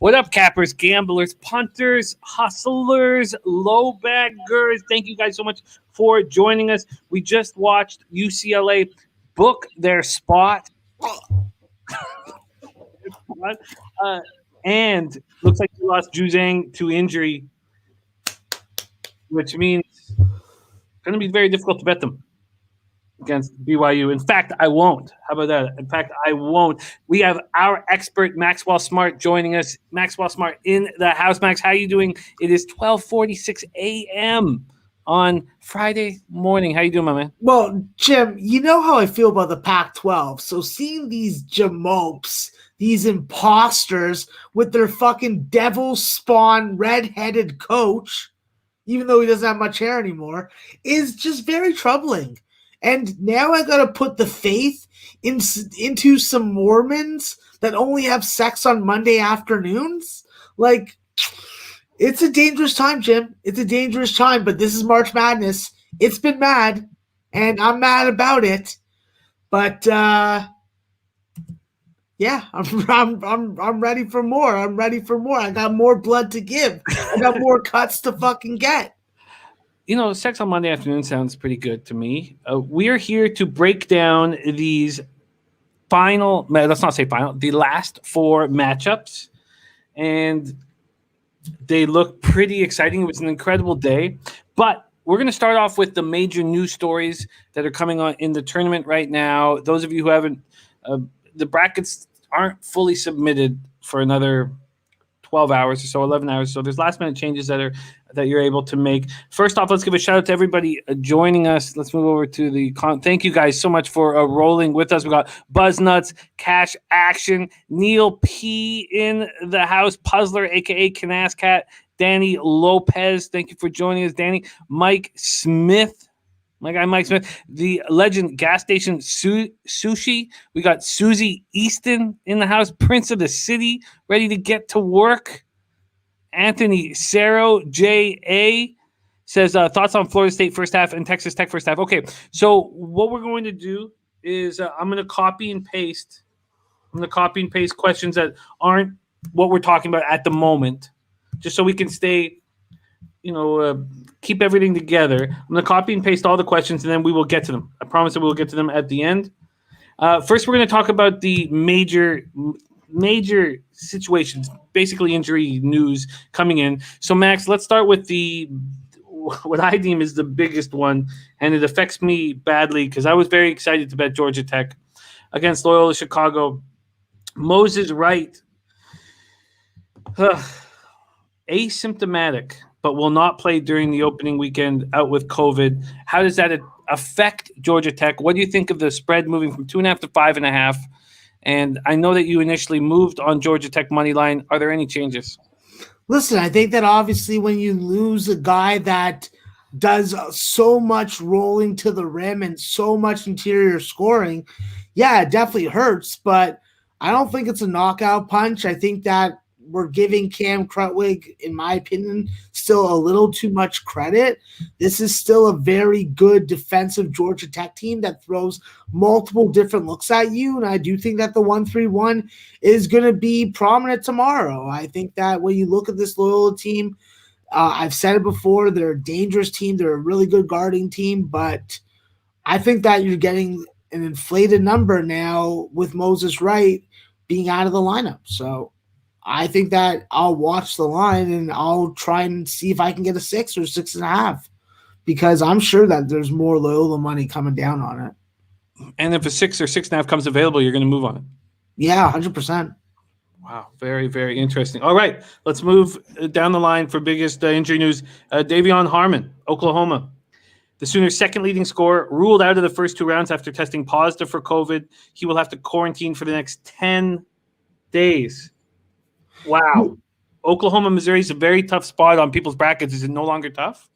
What up, cappers, gamblers, punters, hustlers, low baggers? Thank you guys so much for joining us. We just watched UCLA book their spot. And looks like we lost Juzang to injury, which means it's going to be very difficult to bet them against BYU. In fact, I won't. How about that? In fact, I won't. We have our expert, Maxwell Smart, joining us. Maxwell Smart in the house. Max, how are you doing? It is 12:46 a.m. on Friday morning. How you doing, my man? Well, Jim, you know how I feel about the Pac-12. So seeing these jamopes, these imposters with their fucking devil spawn red-headed coach, even though he doesn't have much hair anymore, is just very troubling. And now I got to put the faith into some Mormons that only have sex on Monday afternoons? Like, it's a dangerous time, Jim. It's a dangerous time, but this is March Madness. It's been mad, and I'm mad about it. But, yeah, I'm ready for more. I'm ready for more. I got more blood to give. I got more cuts to fucking get. You know, sex on Monday afternoon sounds pretty good to me. We're here to break down these let's not say final, the last four matchups. And they look pretty exciting. It was an incredible day. But we're going to start off with the major news stories that are coming on in the tournament right now. Those of you who haven't, the brackets aren't fully submitted for another 12 hours or so, 11 hours. So there's last minute changes that you're able to make. First off, let's give a shout out to everybody joining us. Let's move over to the thank you guys so much for rolling with us. We got Buzz Nuts, Cash Action, Neil P in the house, Puzzler, aka Canas Cat, Danny Lopez. Thank you for joining us, Danny. Mike Smith. My guy Mike Smith, the legend gas station sushi. We got Susie Easton in the house, Prince of the City, ready to get to work. Anthony Cerro J.A. says, thoughts on Florida State first half and Texas Tech first half. Okay, so what we're going to do is I'm going to copy and paste. Questions that aren't what we're talking about at the moment, just so we can stay, keep everything together. I'm going to copy and paste all the questions, and then we will get to them. I promise that we will get to them at the end. First, we're going to talk about the major situations, basically injury news coming in. So, Max, let's start with what I deem is the biggest one, and it affects me badly because I was very excited to bet Georgia Tech against Loyola Chicago. Moses Wright, asymptomatic, but will not play during the opening weekend out with COVID. How does that affect Georgia Tech? What do you think of the spread moving from 2.5 to 5.5? And I know that you initially moved on Georgia Tech money line. Are there any changes? Listen, I think that obviously when you lose a guy that does so much rolling to the rim and so much interior scoring, yeah, it definitely hurts, but I don't think it's a knockout punch. I think that we're giving Cam Krutwig, in my opinion, still a little too much credit. This is still a very good defensive Georgia Tech team that throws multiple different looks at you, and I do think that the 1-3-1 is going to be prominent tomorrow. I think that when you look at this Loyola team, I've said it before, they're a dangerous team. They're a really good guarding team, but I think that you're getting an inflated number now with Moses Wright being out of the lineup. So I think that I'll watch the line and I'll try and see if I can get a 6 or 6.5, because I'm sure that there's more Loyola money coming down on it. And if a 6 or 6.5 comes available, you're going to move on it. Yeah, 100%. Wow, very, very interesting. All right, let's move down the line for biggest injury news. Davion Harmon, Oklahoma. The Sooners' second leading scorer, ruled out of the first 2 rounds after testing positive for COVID. He will have to quarantine for the next 10 days. Wow. Oklahoma, Missouri is a very tough spot on people's brackets. Is it no longer tough?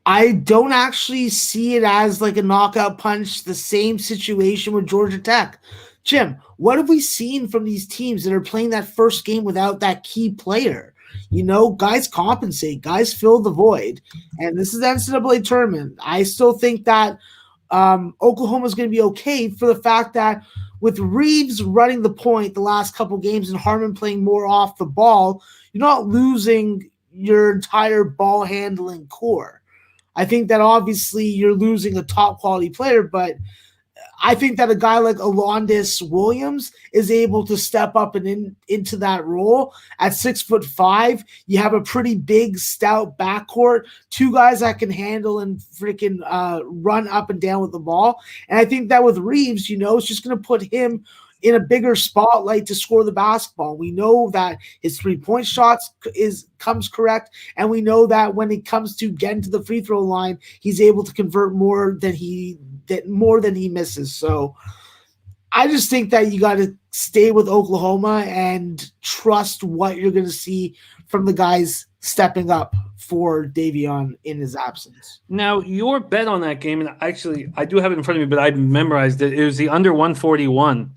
I don't actually see it as like a knockout punch, the same situation with Georgia Tech. Jim, what have we seen from these teams that are playing that first game without that key player? Guys compensate. Guys fill the void. And this is the NCAA tournament. I still think that Oklahoma is going to be okay for the fact that with Reeves running the point the last couple games and Harmon playing more off the ball, you're not losing your entire ball handling core. I think that obviously you're losing a top quality player, but I think that a guy like Alondis Williams is able to step up and into that role. At 6'5", you have a pretty big, stout backcourt, two guys that can handle and freaking run up and down with the ball. And I think that with Reeves, it's just going to put him in a bigger spotlight to score the basketball. We know that his 3-point shots comes correct, and we know that when it comes to getting to the free throw line, he's able to convert more than he misses. So I just think that you got to stay with Oklahoma and trust what you're going to see from the guys stepping up for Davion in his absence. Now, your bet on that game, and actually I do have it in front of me, but I memorized it. It was the under 141.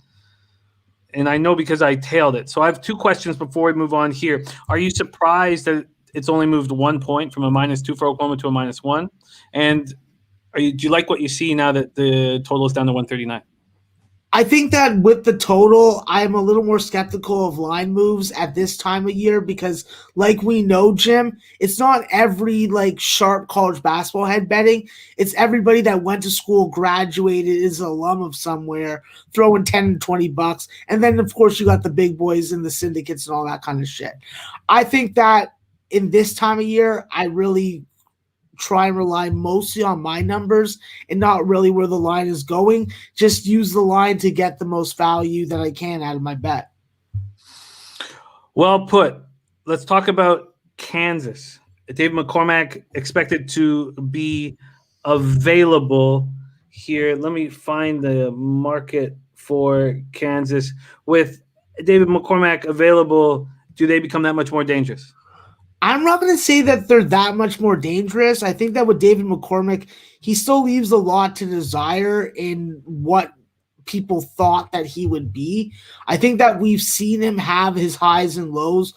And I know because I tailed it. So I have two questions before we move on here. Are you surprised that it's only moved 1 point from a -2 for Oklahoma to a -1? And do you like what you see now that the total is down to 139? I think that with the total, I'm a little more skeptical of line moves at this time of year because, like we know, Jim, it's not every sharp college basketball head betting. It's everybody that went to school, graduated, is an alum of somewhere, throwing 10 and 20 bucks. And then, of course, you got the big boys and the syndicates and all that kind of shit. I think that in this time of year, I really try and rely mostly on my numbers and not really where the line is going. Just use the line to get the most value that I can out of my bet. Well put. Let's talk about Kansas. David McCormack expected to be available here. Let me find the market for Kansas. With David McCormack available, do they become that much more dangerous? I'm not going to say that they're that much more dangerous. I think that with David McCormack, he still leaves a lot to desire in what people thought that he would be. I think that we've seen him have his highs and lows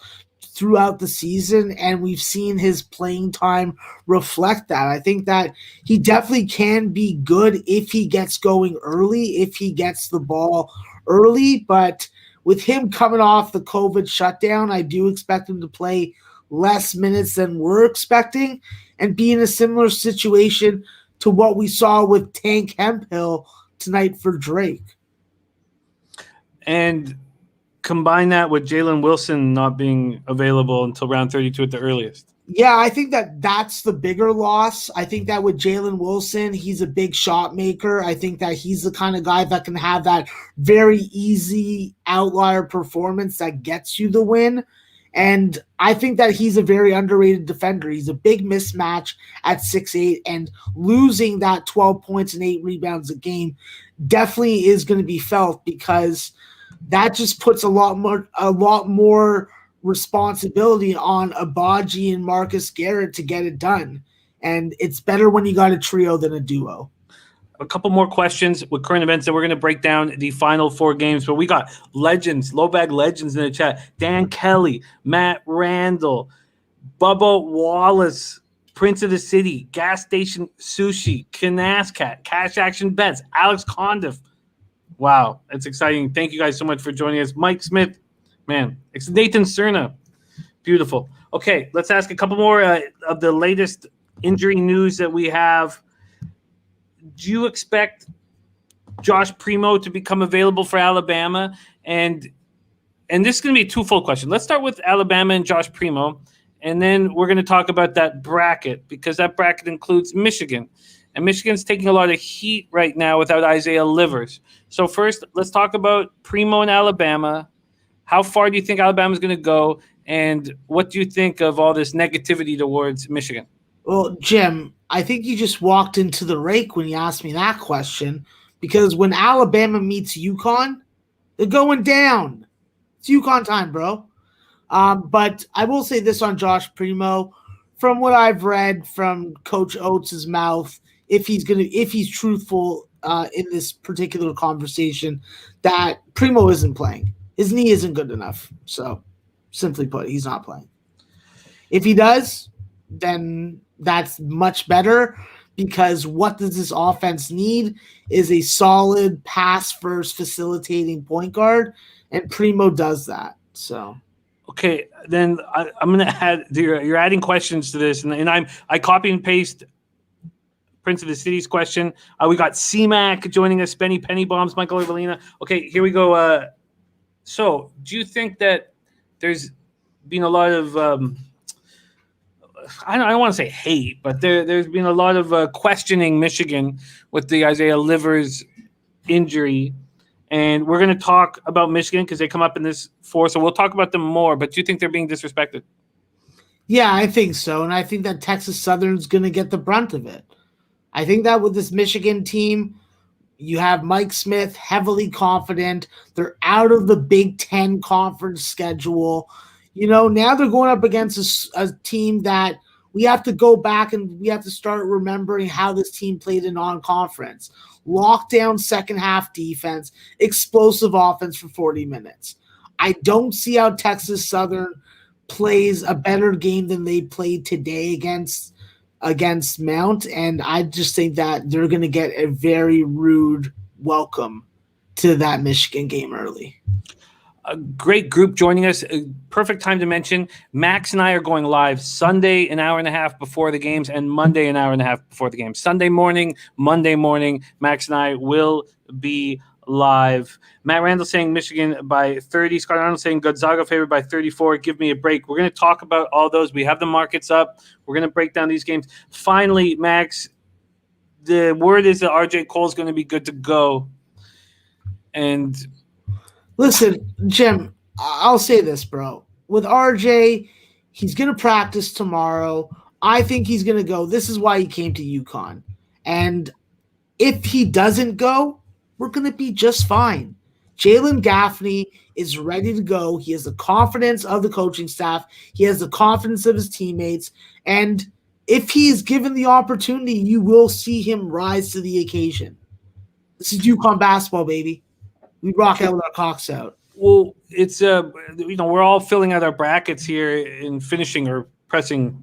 throughout the season, and we've seen his playing time reflect that. I think that he definitely can be good if he gets going early, if he gets the ball early. But with him coming off the COVID shutdown, I do expect him to play less minutes than we're expecting and be in a similar situation to what we saw with Tank Hemphill tonight for Drake. And combine that with Jalen Wilson not being available until round 32 at the earliest. Yeah, I think that that's the bigger loss. I think that with Jalen Wilson, he's a big shot maker. I think that he's the kind of guy that can have that very easy outlier performance that gets you the win. And I think that he's a very underrated defender. He's a big mismatch at 6'8", and losing that 12 points and 8 rebounds a game definitely is going to be felt because that just puts a lot more responsibility on Agbaji and Marcus Garrett to get it done. And it's better when you got a trio than a duo. A couple more questions with current events, and we're going to break down the final 4 games. But we got legends, low bag legends in the chat. Dan Kelly, Matt Randall, Bubba Wallace, Prince of the City, Gas Station Sushi, Canascat, Cash Action Bets, Alex Condiff. Wow, it's exciting. Thank you guys so much for joining us. Mike Smith, man, it's Nathan Cerna. Beautiful. Okay, let's ask a couple more of the latest injury news that we have. Do you expect Josh Primo to become available for Alabama? And this is going to be a twofold question. Let's start with Alabama and Josh Primo, and then we're going to talk about that bracket because that bracket includes Michigan. And Michigan's taking a lot of heat right now without Isaiah Livers. So first, let's talk about Primo and Alabama. How far do you think Alabama's going to go? And what do you think of all this negativity towards Michigan? Well, Jim, I think you just walked into the rake when you asked me that question because when Alabama meets UConn, they're going down. It's UConn time, bro. But I will say this on Josh Primo. From what I've read from Coach Oates' mouth, if he's truthful in this particular conversation, that Primo isn't playing. His knee isn't good enough. So, simply put, he's not playing. If he does, then that's much better because what does this offense need is a solid pass-first facilitating point guard, and Primo does that. So, okay, then I'm going to add. You're adding questions to this, and I copy and paste Prince of the City's question. We got C-Mac joining us, Benny Penny Bombs, Michael Evelina. Okay, here we go. So, do you think that there's been a lot of I don't want to say hate, but there's been a lot of questioning Michigan with the Isaiah Livers injury, and we're going to talk about Michigan because they come up in this four, so we'll talk about them more. But do you think they're being disrespected? Yeah, I think so, and I think that Texas Southern's going to get the brunt of it. I think that with this Michigan team, you have Mike Smith heavily confident. They're out of the Big Ten conference schedule. Now they're going up against a team that we have to go back and we have to start remembering how this team played in non-conference. Lockdown second half defense, explosive offense for 40 minutes. I don't see how Texas Southern plays a better game than they played today against Mount, and I just think that they're going to get a very rude welcome to that Michigan game early. A great group joining us. A perfect time to mention Max and I are going live Sunday an hour and a half before the games and Monday an hour and a half before the games. Sunday morning, Monday morning, Max and I will be live. Matt Randall saying Michigan by 30. Scott Arnold saying Gonzaga favored by 34. Give me a break. We're going to talk about all those. We have the markets up. We're going to break down these games. Finally, Max, the word is that RJ Cole is going to be good to go. And listen, Jim, I'll say this, bro. With RJ, he's going to practice tomorrow. I think he's going to go. This is why he came to UConn. And if he doesn't go, we're going to be just fine. Jalen Gaffney is ready to go. He has the confidence of the coaching staff. He has the confidence of his teammates. And if he is given the opportunity, you will see him rise to the occasion. This is UConn basketball, baby. We rock out with our cocks out. Well, it's we're all filling out our brackets here and finishing or pressing.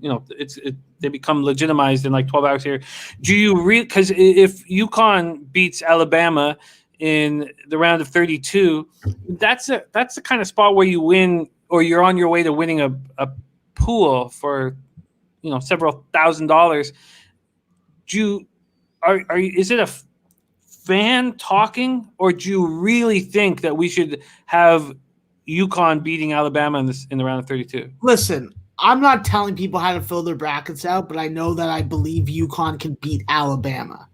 They become legitimized in like 12 hours here. Do you because if UConn beats Alabama in the round of 32, that's the kind of spot where you win or you're on your way to winning a pool for several $1,000s. Is it a fan talking, or do you really think that we should have UConn beating Alabama in the round of 32? Listen, I'm not telling people how to fill their brackets out, but I know that I believe UConn can beat Alabama.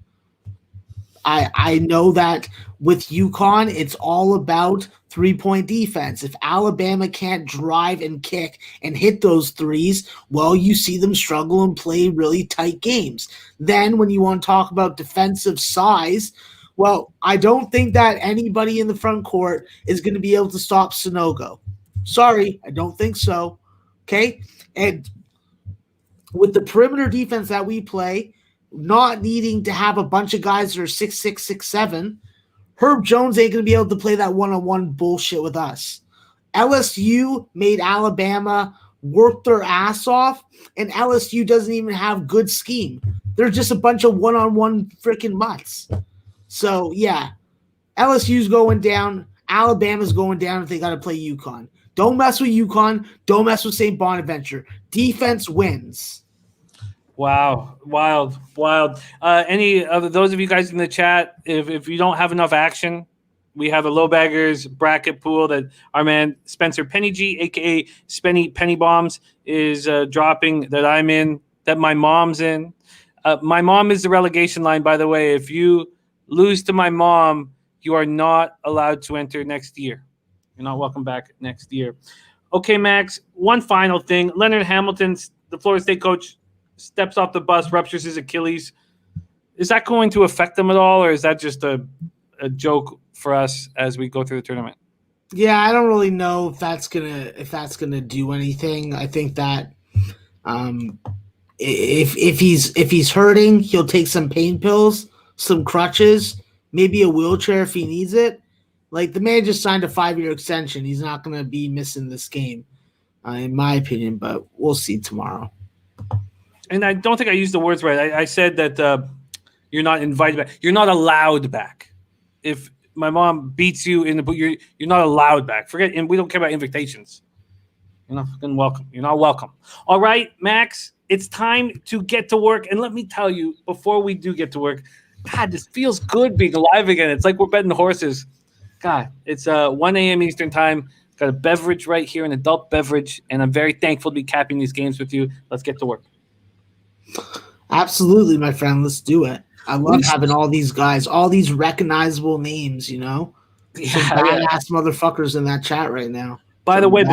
I know that with UConn, it's all about three-point defense. If Alabama can't drive and kick and hit those threes, well, you see them struggle and play really tight games. Then when you want to talk about defensive size, well, I don't think that anybody in the front court is going to be able to stop Sonogo. Sorry, I don't think so. Okay? And with the perimeter defense that we play, not needing to have a bunch of guys that are 6'6", 6'7", Herb Jones ain't going to be able to play that one-on-one bullshit with us. LSU made Alabama work their ass off, and LSU doesn't even have good scheme. They're just a bunch of one-on-one freaking mutts. So, yeah, LSU's going down. Alabama's going down if they got to play UConn. Don't mess with UConn. Don't mess with St. Bonaventure. Defense wins. Wow. Wild. Any of those of you guys in the chat, if you don't have enough action, we have a low baggers bracket pool that our man Spencer Penny G, a.k.a. Spenny Penny Bombs, is dropping, that I'm in, that my mom's in. My mom is the relegation line, by the way. If you lose to my mom, you are not allowed to enter next year. You're not welcome back next year. Okay, Max, one final thing. Leonard Hamilton, the Florida State coach, steps off the bus, ruptures his Achilles. Is that going to affect them at all, or is that just a joke for us as we go through the tournament? Yeah, I don't really know if that's gonna do anything. I think that if he's hurting, he'll take some pain pills, some crutches, maybe a wheelchair if he needs it. Like, the man just signed a 5-year extension. He's not gonna be missing this game, in my opinion. But we'll see tomorrow. and I don't think I used the words right. I said that you're not invited back. You're not allowed back. If my mom beats you in the boot, you're not allowed back. Forget, and we don't care about invitations. You're not fucking welcome. You're not welcome. All right, Max, it's time to get to work. And let me tell you, before we do get to work, God, this feels good being alive again. It's like we're betting horses. God, it's 1 a.m. Eastern time. Got a beverage right here, an adult beverage, and I'm very thankful to be capping these games with you. Let's get to work. Absolutely, my friend. Let's do it. I love having all these guys, all these recognizable names, you know? Some badass motherfuckers in that chat right now. By the way,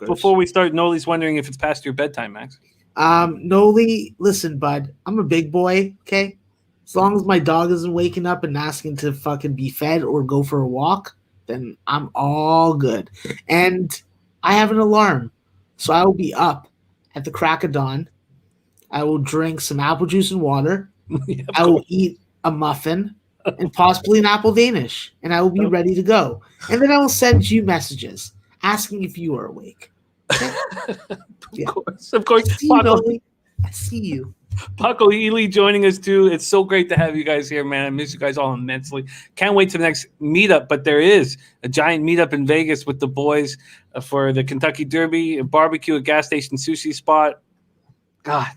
before we start, Noli's wondering if it's past your bedtime, Max. Noli, listen, bud, I'm a big boy, okay? As long as my dog isn't waking up and asking to fucking be fed or go for a walk, then I'm all good. And I have an alarm, so I will be up at the crack of dawn. I will drink some apple juice and water. Yeah, I will eat a muffin and possibly an apple Danish, and I will be ready to go. And then I will send you messages asking if you are awake. Okay? Of course. I see you. Paco Ely joining us too. It's so great to have you guys here, man. I miss you guys all immensely. Can't wait to the next meetup, but there is a giant meetup in Vegas with the boys for the Kentucky Derby, a barbecue, a gas station sushi spot. God,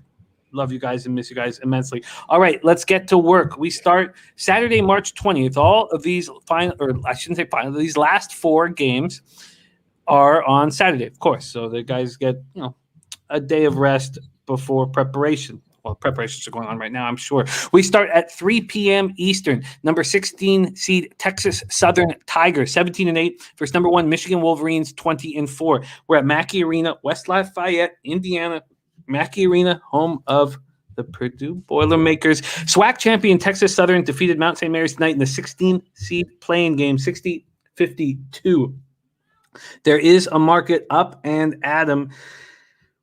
love you guys and miss you guys immensely. All right, let's get to work. We start Saturday, March 20th. All of these these last 4 games are on Saturday, of course. So the guys get, a day of rest before preparation. Well, preparations are going on right now, I'm sure. We start at 3 p.m. Eastern. Number 16 seed Texas Southern Tigers, 17-8 versus number 1 Michigan Wolverines, 20-4. We're at Mackey Arena, West Lafayette, Indiana. Mackey Arena, home of the Purdue Boilermakers. SWAC champion Texas Southern defeated Mount St. Mary's tonight in the 16 seed playing game, 60-52. There is a market up, and Adam,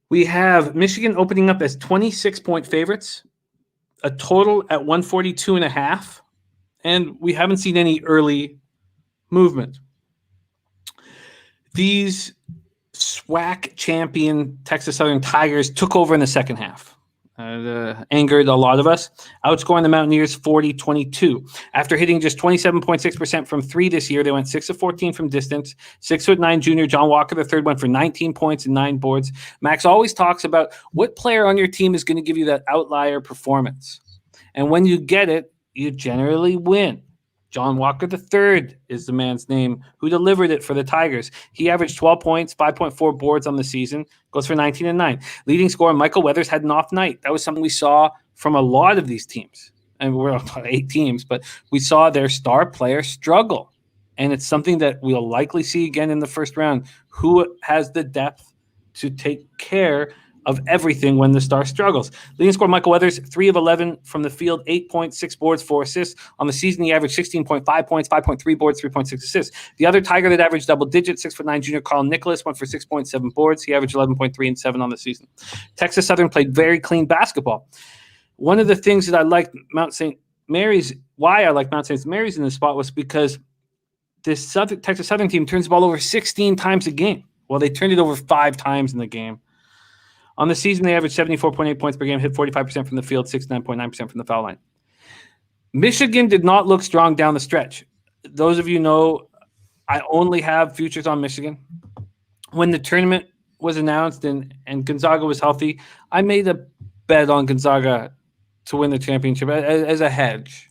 we have Michigan opening up as 26-point favorites, a total at 142.5, and we haven't seen any early movement. These SWAC champion Texas Southern Tigers took over in the second half. Angered a lot of us, outscoring the Mountaineers 40-22. After hitting just 27.6% from 3 this year, they went 6 of 14 from distance. 6'9" junior John Walker III went for 19 points and 9 boards. Max always talks about what player on your team is going to give you that outlier performance. And when you get it, you generally win. John Walker III is the man's name who delivered it for the Tigers. He averaged 12 points, 5.4 boards on the season, goes for 19 and 9. Leading scorer Michael Weathers had an off night. That was something we saw from a lot of these teams. And we're on 8 teams, but we saw their star player struggle. And it's something that we'll likely see again in the first round. Who has the depth to take care of everything when the star struggles? Leading scorer Michael Weathers, 3 of 11 from the field, 8 points, 6 boards, 4 assists. On the season, he averaged 16.5 points, 5.3 boards, 3.6 assists. The other Tiger that averaged double digits, 6'9" junior Carl Nicholas, went for 6.7 boards. He averaged 11.3 and 7 on the season. Texas Southern played very clean basketball. One of the things that I liked why I liked Mount St. Mary's in this spot was because this Texas Southern team turns the ball over 16 times a game. Well, they turned it over 5 times in the game. On the season, they averaged 74.8 points per game, hit 45% from the field, 69.9% from the foul line. Michigan did not look strong down the stretch. Those of you know, I only have futures on Michigan. When the tournament was announced and Gonzaga was healthy, I made a bet on Gonzaga to win the championship as a hedge.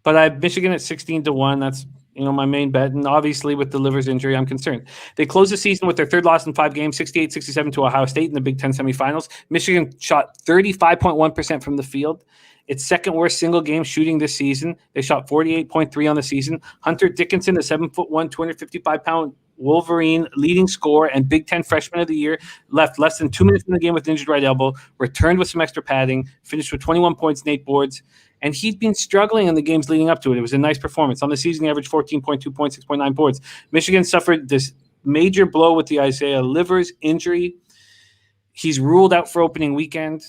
But I have Michigan at 16-1. That's my main bet. And obviously with the Livers injury, I'm concerned. They closed the season with their 3rd loss in 5 games, 68-67 to Ohio State in the Big Ten semifinals. Michigan shot 35.1% from the field. Its 2nd worst single game shooting this season. They shot 48.3 on the season. Hunter Dickinson, the 7'1", 255-pound Wolverine leading scorer and Big Ten freshman of the year, left less than 2 minutes in the game with an injured right elbow, returned with some extra padding, finished with 21 points and 8 boards. And he'd been struggling in the games leading up to it. It was a nice performance. On the season, he averaged 14.2 points, 6.9 boards. Michigan suffered this major blow with the Isaiah Livers injury. He's ruled out for opening weekend.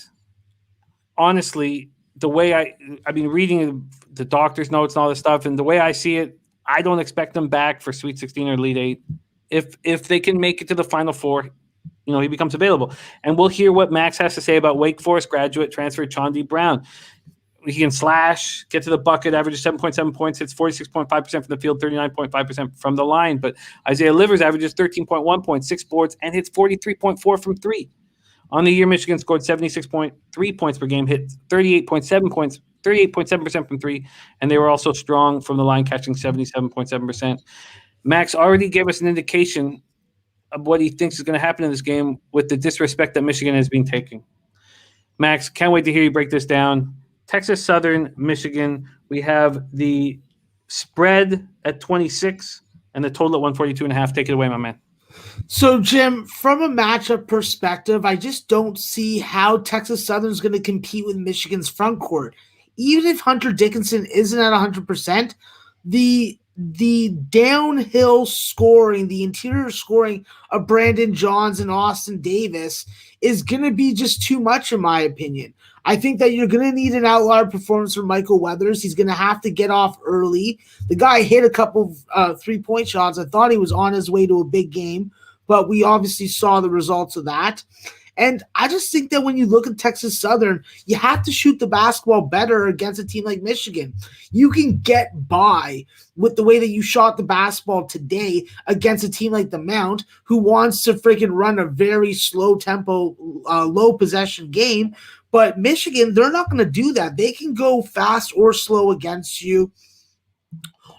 Honestly, the way I've been reading the doctor's notes and all this stuff, and the way I see it, I don't expect them back for Sweet 16 or Elite 8. If they can make it to the Final Four, he becomes available. And we'll hear what Max has to say about Wake Forest graduate transfer Chaundi Brown. He can slash, get to the bucket, averages 7.7 points, hits 46.5% from the field, 39.5% from the line. But Isaiah Livers averages 13.1 points, 6 boards, and hits 43.4 from 3. On the year, Michigan scored 76.3 points per game, hit 38.7% from 3, and they were also strong from the line, catching 77.7%. Max already gave us an indication of what he thinks is going to happen in this game with the disrespect that Michigan has been taking. Max, can't wait to hear you break this down. Texas Southern, Michigan. We have the spread at 26 and the total at 142.5. Take it away, my man. So, Jim, from a matchup perspective, I just don't see how Texas Southern is going to compete with Michigan's front court. Even if Hunter Dickinson isn't at 100%, the downhill scoring, the interior scoring of Brandon Johns and Austin Davis is going to be just too much, in my opinion. I think that you're going to need an outlier performance from Michael Weathers. He's going to have to get off early. The guy hit a couple of three-point shots. I thought he was on his way to a big game, but we obviously saw the results of that. And I just think that when you look at Texas Southern, you have to shoot the basketball better against a team like Michigan. You can get by with the way that you shot the basketball today against a team like the Mount, who wants to freaking run a very slow tempo, low possession game. But Michigan, they're not going to do that. They can go fast or slow against you.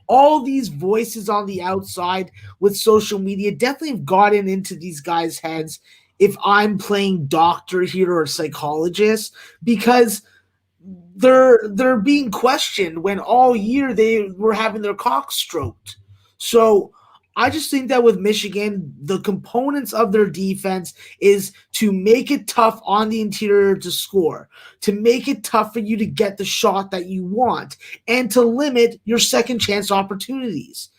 All these voices on the outside with social media definitely have gotten into these guys' heads, if I'm playing doctor here or psychologist, because they're being questioned when all year they were having their cocks stroked. So I just think that with Michigan, the components of their defense is to make it tough on the interior to score, to make it tough for you to get the shot that you want, and to limit your second chance opportunities.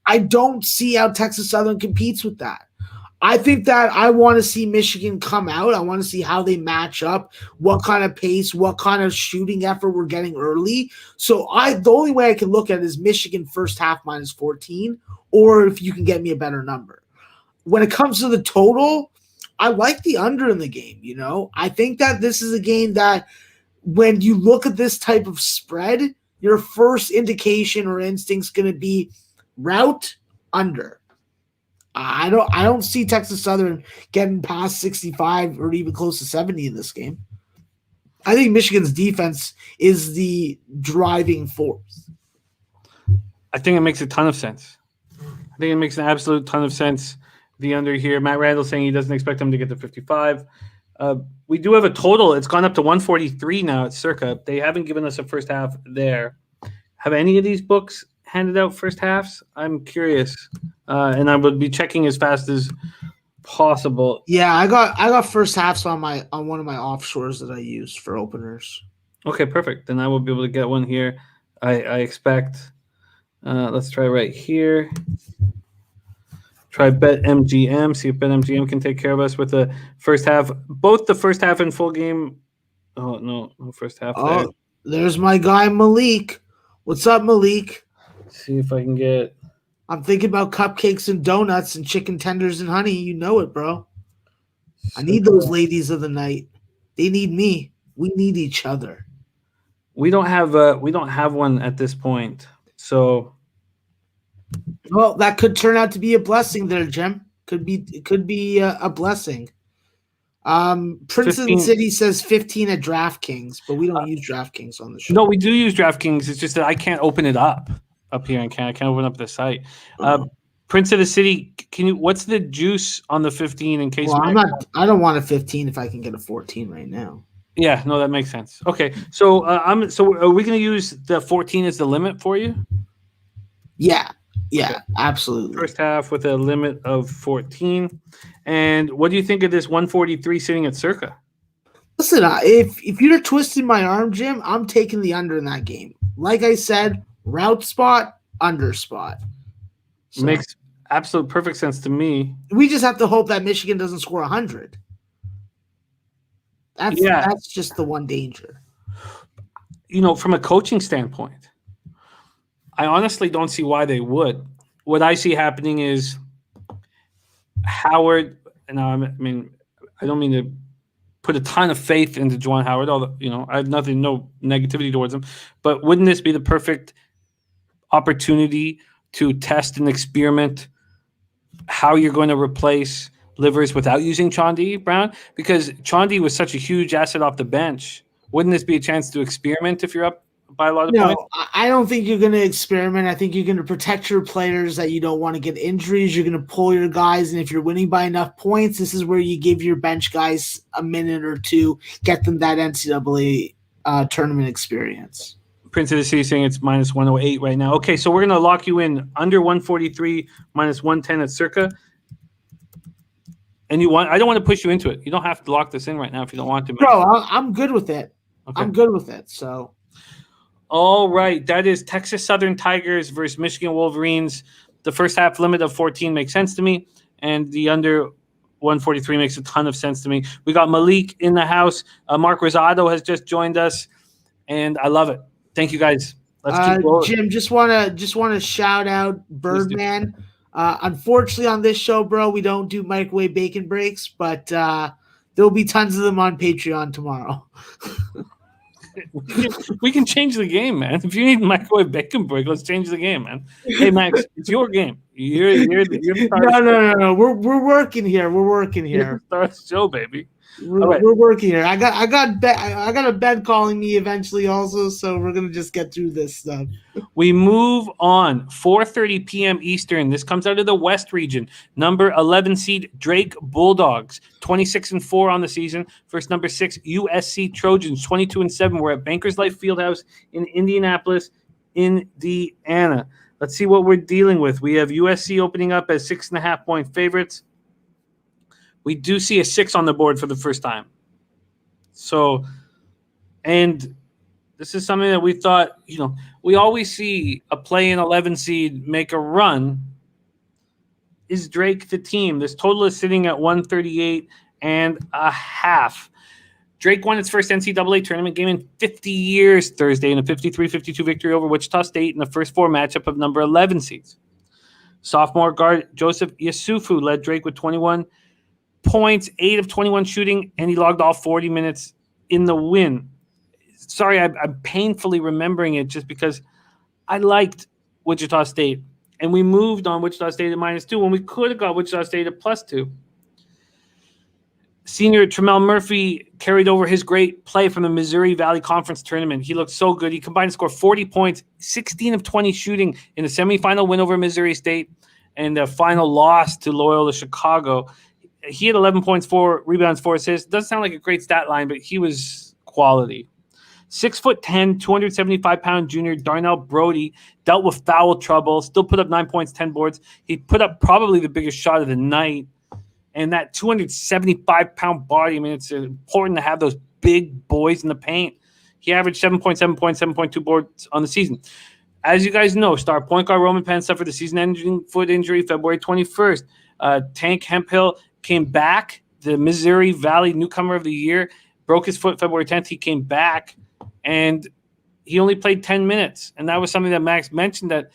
I don't see how Texas Southern competes with that. I think that I want to see Michigan come out. I want to see how they match up, what kind of pace, what kind of shooting effort we're getting early. So the only way I can look at it is Michigan first half minus 14, or if you can get me a better number. When it comes to the total, I like the under in the game, I think that this is a game that when you look at this type of spread, your first indication or instinct is going to be route under. I don't see Texas Southern getting past 65 or even close to 70 in this game. I think Michigan's defense is the driving force. I think it makes a ton of sense. I think it makes an absolute ton of sense. The under here, Matt Randall saying he doesn't expect them to get to 55. We do have a total. It's gone up to 143 now at Circa. They haven't given us a first half there. Have any of these books handed out first halves? I'm curious, and I would be checking as fast as possible. Yeah, I got first halves on one of my offshores that I use for openers. Okay, perfect. Then I will be able to get one here. I expect. Let's try right here. Try BetMGM. See if BetMGM can take care of us with the first half. Both the first half and full game. Oh no first half. Oh, there's my guy Malik. What's up, Malik? See if I can get. I'm thinking about cupcakes and donuts and chicken tenders and honey. You know it, bro. I need those ladies of the night. They need me. We need each other. We don't have one at this point. So, well, that could turn out to be a blessing there, Jim. It could be a blessing. Princeton City says 15 at DraftKings, but we don't use DraftKings on the show. No, we do use DraftKings. It's just that I can't open it up here and I can't open up the site. Prince of the City, what's the juice on the 15 in case? Well, I don't want a 15 if I can get a 14 right now. Yeah, no, that makes sense. Okay, so So are we going to use the 14 as the limit for you? Yeah, okay. Absolutely. First half with a limit of 14. And what do you think of this 143 sitting at Circa? Listen, if you're twisting my arm, Jim, I'm taking the under in that game. Like I said, route spot, under spot. So makes absolute perfect sense to me. We just have to hope that Michigan doesn't score 100. That's just the one danger. From a coaching standpoint, I honestly don't see why they would. What I see happening is Howard, and now I don't mean to put a ton of faith into Juwan Howard, although I have no negativity towards him. But wouldn't this be the perfect opportunity to test and experiment how you're going to replace Livers without using Chaundi Brown? Because Chaundi was such a huge asset off the bench. Wouldn't this be a chance to experiment if you're up by a lot of points? No, I don't think you're going to experiment. I think you're going to protect your players that you don't want to get injuries. You're going to pull your guys, and if you're winning by enough points, this is where you give your bench guys a minute or two, get them that NCAA tournament experience. Prince of the City saying it's minus 108 right now. Okay, so we're going to lock you in under 143, minus 110 at circa. And I don't want to push you into it. You don't have to lock this in right now if you don't want to. Bro, I'm good with it. Okay. I'm good with it. So, all right, that is Texas Southern Tigers versus Michigan Wolverines. The first half limit of 14 makes sense to me, and the under 143 makes a ton of sense to me. We got Malik in the house. Mark Rosado has just joined us, and I love it. Thank you, guys. Let's keep rolling. Jim, just wanna shout out Birdman. Unfortunately, on this show, bro, we don't do microwave bacon breaks, but there'll be tons of them on Patreon tomorrow. We can change the game, man. If you need microwave bacon break, let's change the game, man. Hey, Max, it's your game. You're the star. No. We're working here. You're the star show, baby. We're working here. I got a bed calling me eventually also, so we're gonna just get through this stuff. We move on. 4:30 p.m. Eastern. This comes out of the West region. Number 11 seed Drake Bulldogs, 26-4 on the season. Versus number 6 USC Trojans, 22-7. We're at Bankers Life Fieldhouse in Indianapolis, Indiana. Let's see what we're dealing with. We have USC opening up as 6.5-point favorites. We do see a 6 on the board for the first time. So, and this is something that we thought, we always see a play-in 11 seed make a run. Is Drake the team? This total is sitting at 138.5. Drake won its first NCAA tournament game in 50 years Thursday in a 53-52 victory over Wichita State in the first 4 matchup of number 11 seeds. Sophomore guard Joseph Yasufu led Drake with 21 points, 8 of 21 shooting, and he logged all 40 minutes in the win. Sorry, I'm painfully remembering it just because I liked Wichita State, and we moved on Wichita State at -2 when we could have got Wichita State at +2. Senior Tremel Murphy carried over his great play from the Missouri Valley Conference tournament. He looked so good. He combined to score 40 points, 16 of 20 shooting in the semifinal win over Missouri State and the final loss to Loyola Chicago. He had 11 points, 4 rebounds, 4 assists. Doesn't sound like a great stat line, but he was quality. 6'10", 275-pound junior Darnell Brody dealt with foul trouble, still put up 9 points, 10 boards. He put up probably the biggest shot of the night. And that 275-pound body, it's important to have those big boys in the paint. He averaged 7.7 points, 7.2 boards on the season. As you guys know, star point guard Roman Penn suffered a season-ending foot injury February 21st. Tank Hemphill came back, the Missouri Valley Newcomer of the Year, broke his foot February 10th. He came back, and he only played 10 minutes. And that was something that Max mentioned, that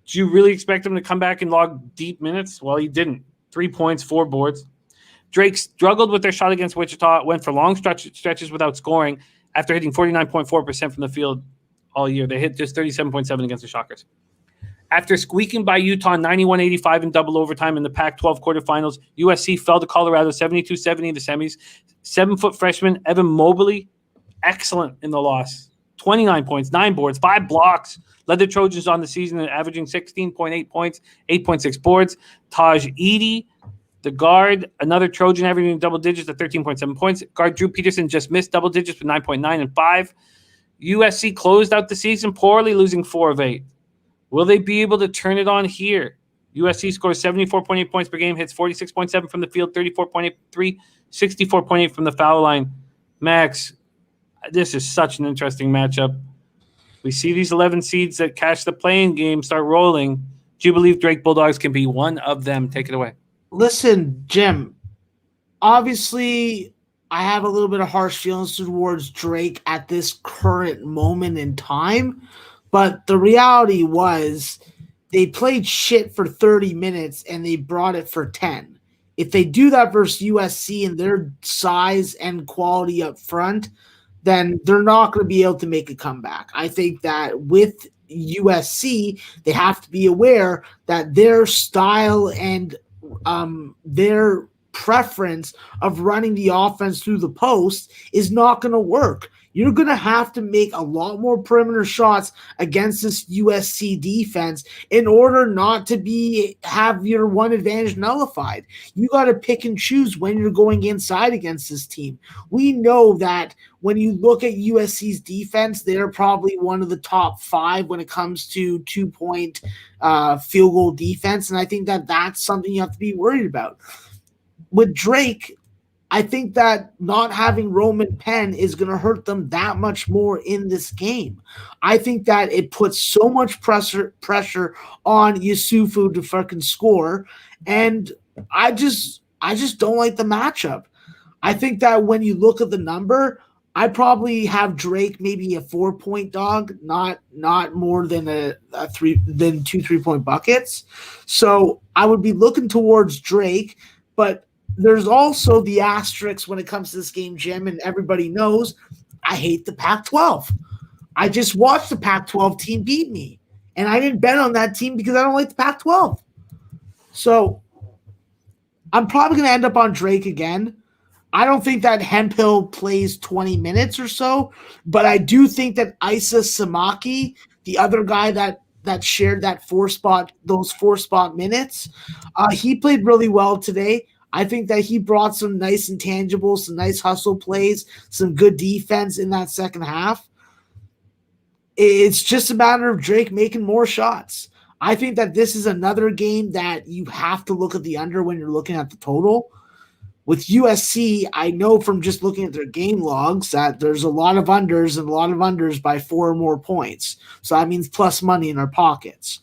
do you really expect him to come back and log deep minutes? Well, he didn't. 3 points, 4 boards. Drake struggled with their shot against Wichita, went for long stretches without scoring after hitting 49.4% from the field all year. They hit just 37.7 against the Shockers. After squeaking by Utah 91-85 in double overtime in the Pac-12 quarterfinals, USC fell to Colorado 72-70 in the semis. 7-foot freshman Evan Mobley, excellent in the loss. 29 points, 9 boards, 5 blocks. Led the Trojans on the season, averaging 16.8 points, 8.6 boards. Taj Edey, the guard, another Trojan, averaging double digits at 13.7 points. Guard Drew Peterson just missed double digits with 9.9 and 5. USC closed out the season poorly, losing 4 of 8. Will they be able to turn it on here? USC scores 74.8 points per game, hits 46.7 from the field, 34.8 64.8 from the foul line. Max, this is such an interesting matchup. We see these 11 seeds that cash the play-in game start rolling. Do you believe Drake Bulldogs can be one of them? Take it away. Listen, Jim, obviously I have a little bit of harsh feelings towards Drake at this current moment in time, but the reality was they played shit for 30 minutes and they brought it for 10. If they do that versus USC and their size and quality up front, then they're not going to be able to make a comeback. I think that with USC, they have to be aware that their style and their preference of running the offense through the post is not going to work. You're going to have to make a lot more perimeter shots against this USC defense in order not to have your one advantage nullified. You got to pick and choose when you're going inside against this team. We know that when you look at USC's defense, they're probably one of the top 5 when it comes to 2-point field goal defense, and I think that that's something you have to be worried about. With Drake, I think that not having Roman Penn is going to hurt them that much more in this game. I think that it puts so much pressure on Yusufu to fucking score, and I just don't like the matchup. I think that when you look at the number, I probably have Drake maybe a 4-point dog, not more than two 3-point buckets. So I would be looking towards Drake, but there's also the asterisks when it comes to this game, Jim, and everybody knows I hate the Pac-12. I just watched the Pac-12 team beat me, and I didn't bet on that team because I don't like the Pac-12. So I'm probably going to end up on Drake again. I don't think that Hemphill plays 20 minutes or so, but I do think that Isa Samaki, the other guy that shared those 4-spot minutes, he played really well today. I think that he brought some nice intangibles, some nice hustle plays, some good defense in that second half. It's just a matter of Drake making more shots. I think that this is another game that you have to look at the under when you're looking at the total. With USC, I know from just looking at their game logs that there's a lot of unders and a lot of unders by 4 or more points. So that means plus money in our pockets.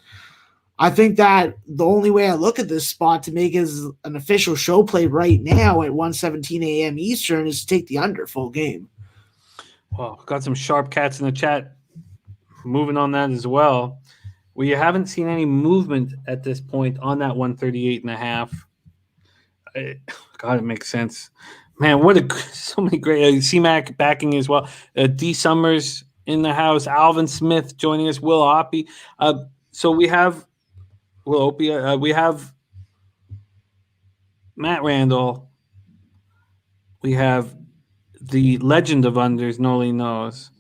I think that the only way I look at this spot to make it as an official show play right now at 1:17 a.m. Eastern is to take the under full game. Well, got some sharp cats in the chat moving on that as well. We haven't seen any movement at this point on that 138.5. God, it makes sense. Man, so many great C-Mac backing as well. D. Summers in the house. Alvin Smith joining us. Will Hoppy. So we have Will Opie. We have Matt Randall. We have the legend of unders, Noli knows,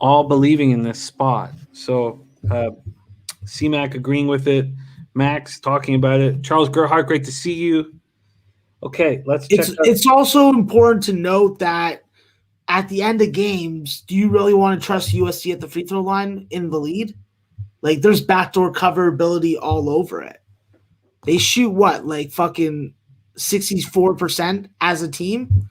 all believing in this spot. So C-Mac agreeing with it. Max talking about it. Charles Gerhardt, great to see you. Okay, let's check. It's also important to note that at the end of games, do you really want to trust USC at the free throw line in the lead? Like, there's backdoor coverability all over it. They shoot like fucking 64% as a team.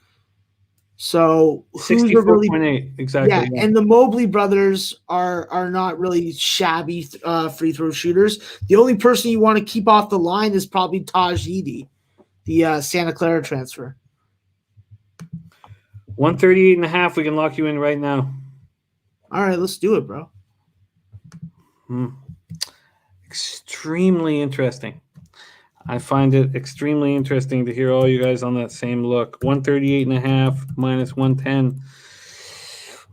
So 64.8 exactly. Yeah, and the Mobley brothers are not really shabby free throw shooters. The only person you want to keep off the line is probably Taj Edie, the Santa Clara transfer. 138.5. We can lock you in right now. All right, let's do it, bro. Extremely interesting. I find it extremely interesting to hear all you guys on that same look. 138.5 minus 110.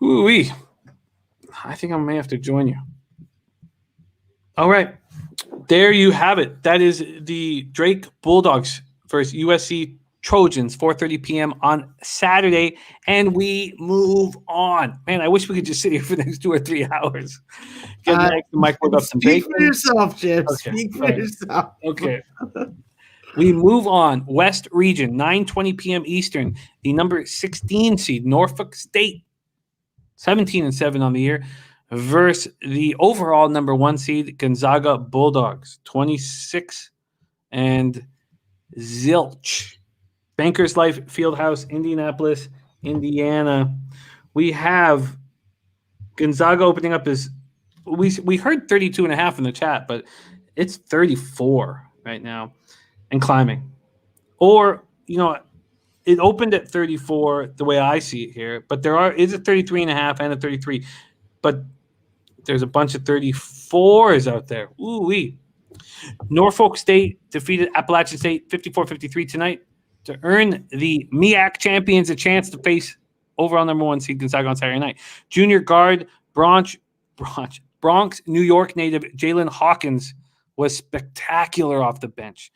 Ooh-wee. I think I may have to join you. All right. There you have it. That is the Drake Bulldogs versus USC Trojans, 4:30 p.m. on Saturday, and we move on. Man, I wish we could just sit here for the next 2 or 3 hours. Get the microwave up some bacon. Speak for yourself, Jim. Okay. Speak for yourself. Okay. We move on. West Region, 9:20 p.m. Eastern. The number 16 seed, Norfolk State, 17-7 on the year, versus the overall number 1 seed, Gonzaga Bulldogs, 26 and zilch. Bankers Life Fieldhouse, Indianapolis, Indiana. We have Gonzaga opening up as we heard 32.5 in the chat, but it's 34 right now and climbing. Or, it opened at 34 the way I see it here, but is a 33.5 and a 33. But there's a bunch of 34s out there. Ooh-wee. Norfolk State defeated Appalachian State 54-53 tonight to earn the MEAC champions a chance to face overall number 1 seed Gonzaga on Saturday night. Junior guard Bronx, New York native Jalen Hawkins was spectacular off the bench.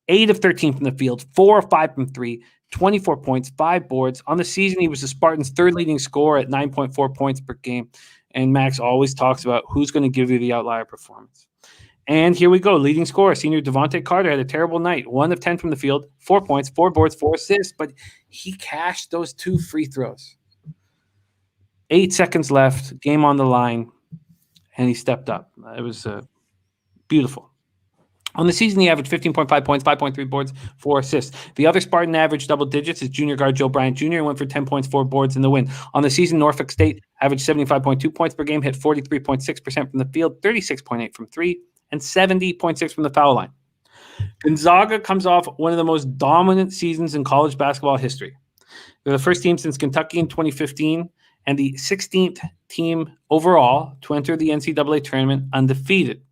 8 of 13 from the field, 4 of 5 from 3, 24 points, 5 boards. On the season, he was the Spartans' third leading scorer at 9.4 points per game. And Max always talks about who's going to give you the outlier performance. And here we go. Leading scorer, senior Devontae Carter had a terrible night. 1 of 10 from the field, 4 points, 4 boards, 4 assists, but he cashed those 2 free throws. 8 seconds left, game on the line, and he stepped up. It was beautiful. On the season, he averaged 15.5 points, 5.3 boards, 4 assists. The other Spartan averaged double digits is junior guard Joe Bryant Jr. and went for 10 points, 4 boards in the win. On the season, Norfolk State averaged 75.2 points per game, hit 43.6% from the field, 36.8 from 3, and 70.6 from the foul line. Gonzaga comes off one of the most dominant seasons in college basketball history. They're the first team since Kentucky in 2015 and the 16th team overall to enter the NCAA tournament undefeated.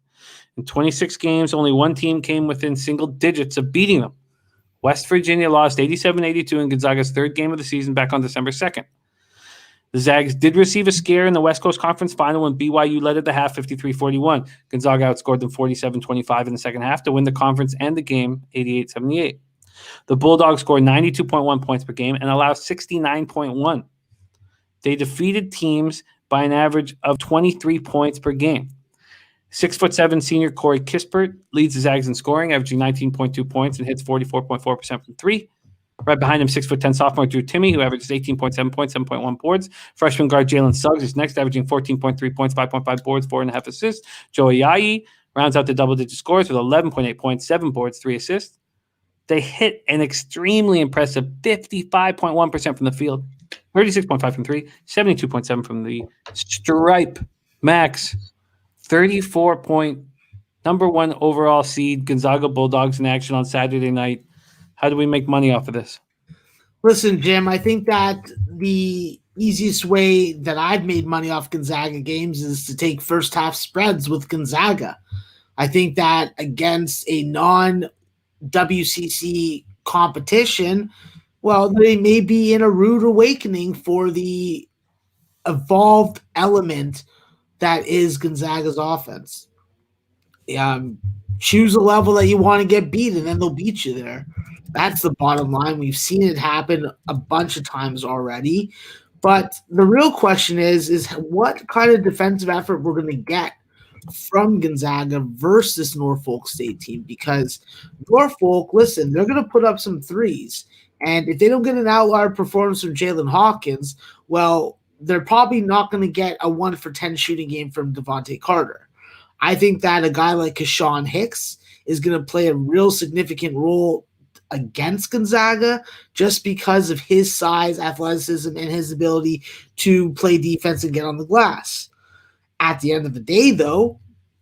In 26 games, only 1 team came within single digits of beating them. West Virginia lost 87-82 in Gonzaga's third game of the season back on December 2nd. The Zags did receive a scare in the West Coast Conference Final when BYU led at the half 53-41. Gonzaga outscored them 47-25 in the second half to win the conference and the game 88-78. The Bulldogs scored 92.1 points per game and allowed 69.1. They defeated teams by an average of 23 points per game. 6'7" senior Corey Kispert leads the Zags in scoring, averaging 19.2 points and hits 44.4% from 3. Right behind him, 6'10" sophomore Drew Timme, who averages 18.7 points, 7.1 boards. Freshman guard Jalen Suggs is next, averaging 14.3 points, 5.5 boards, 4.5 assists. Joe Ayayi rounds out the double-digit scores with 11.8 points, 7 boards, 3 assists. They hit an extremely impressive 55.1% from the field, 36.5 from 3, 72.7 from the stripe. Max, 34-point number 1 overall seed Gonzaga Bulldogs in action on Saturday night. How do we make money off of this? Listen, Jim, I think that the easiest way that I've made money off Gonzaga games is to take first half spreads with Gonzaga. I think that against a non-WCC competition, well, they may be in a rude awakening for the evolved element that is Gonzaga's offense. Choose a level that you want to get beat, and then they'll beat you there. That's the bottom line. We've seen it happen a bunch of times already. But the real question is what kind of defensive effort we're going to get from Gonzaga versus Norfolk State team, because Norfolk, listen, they're going to put up some threes. And if they don't get an outlier performance from Jalen Hawkins, well, they're probably not going to get a 1 for 10 shooting game from Devontae Carter. I think that a guy like Keshawn Hicks is going to play a real significant role against Gonzaga just because of his size, athleticism, and his ability to play defense and get on the glass. At the end of the day, though,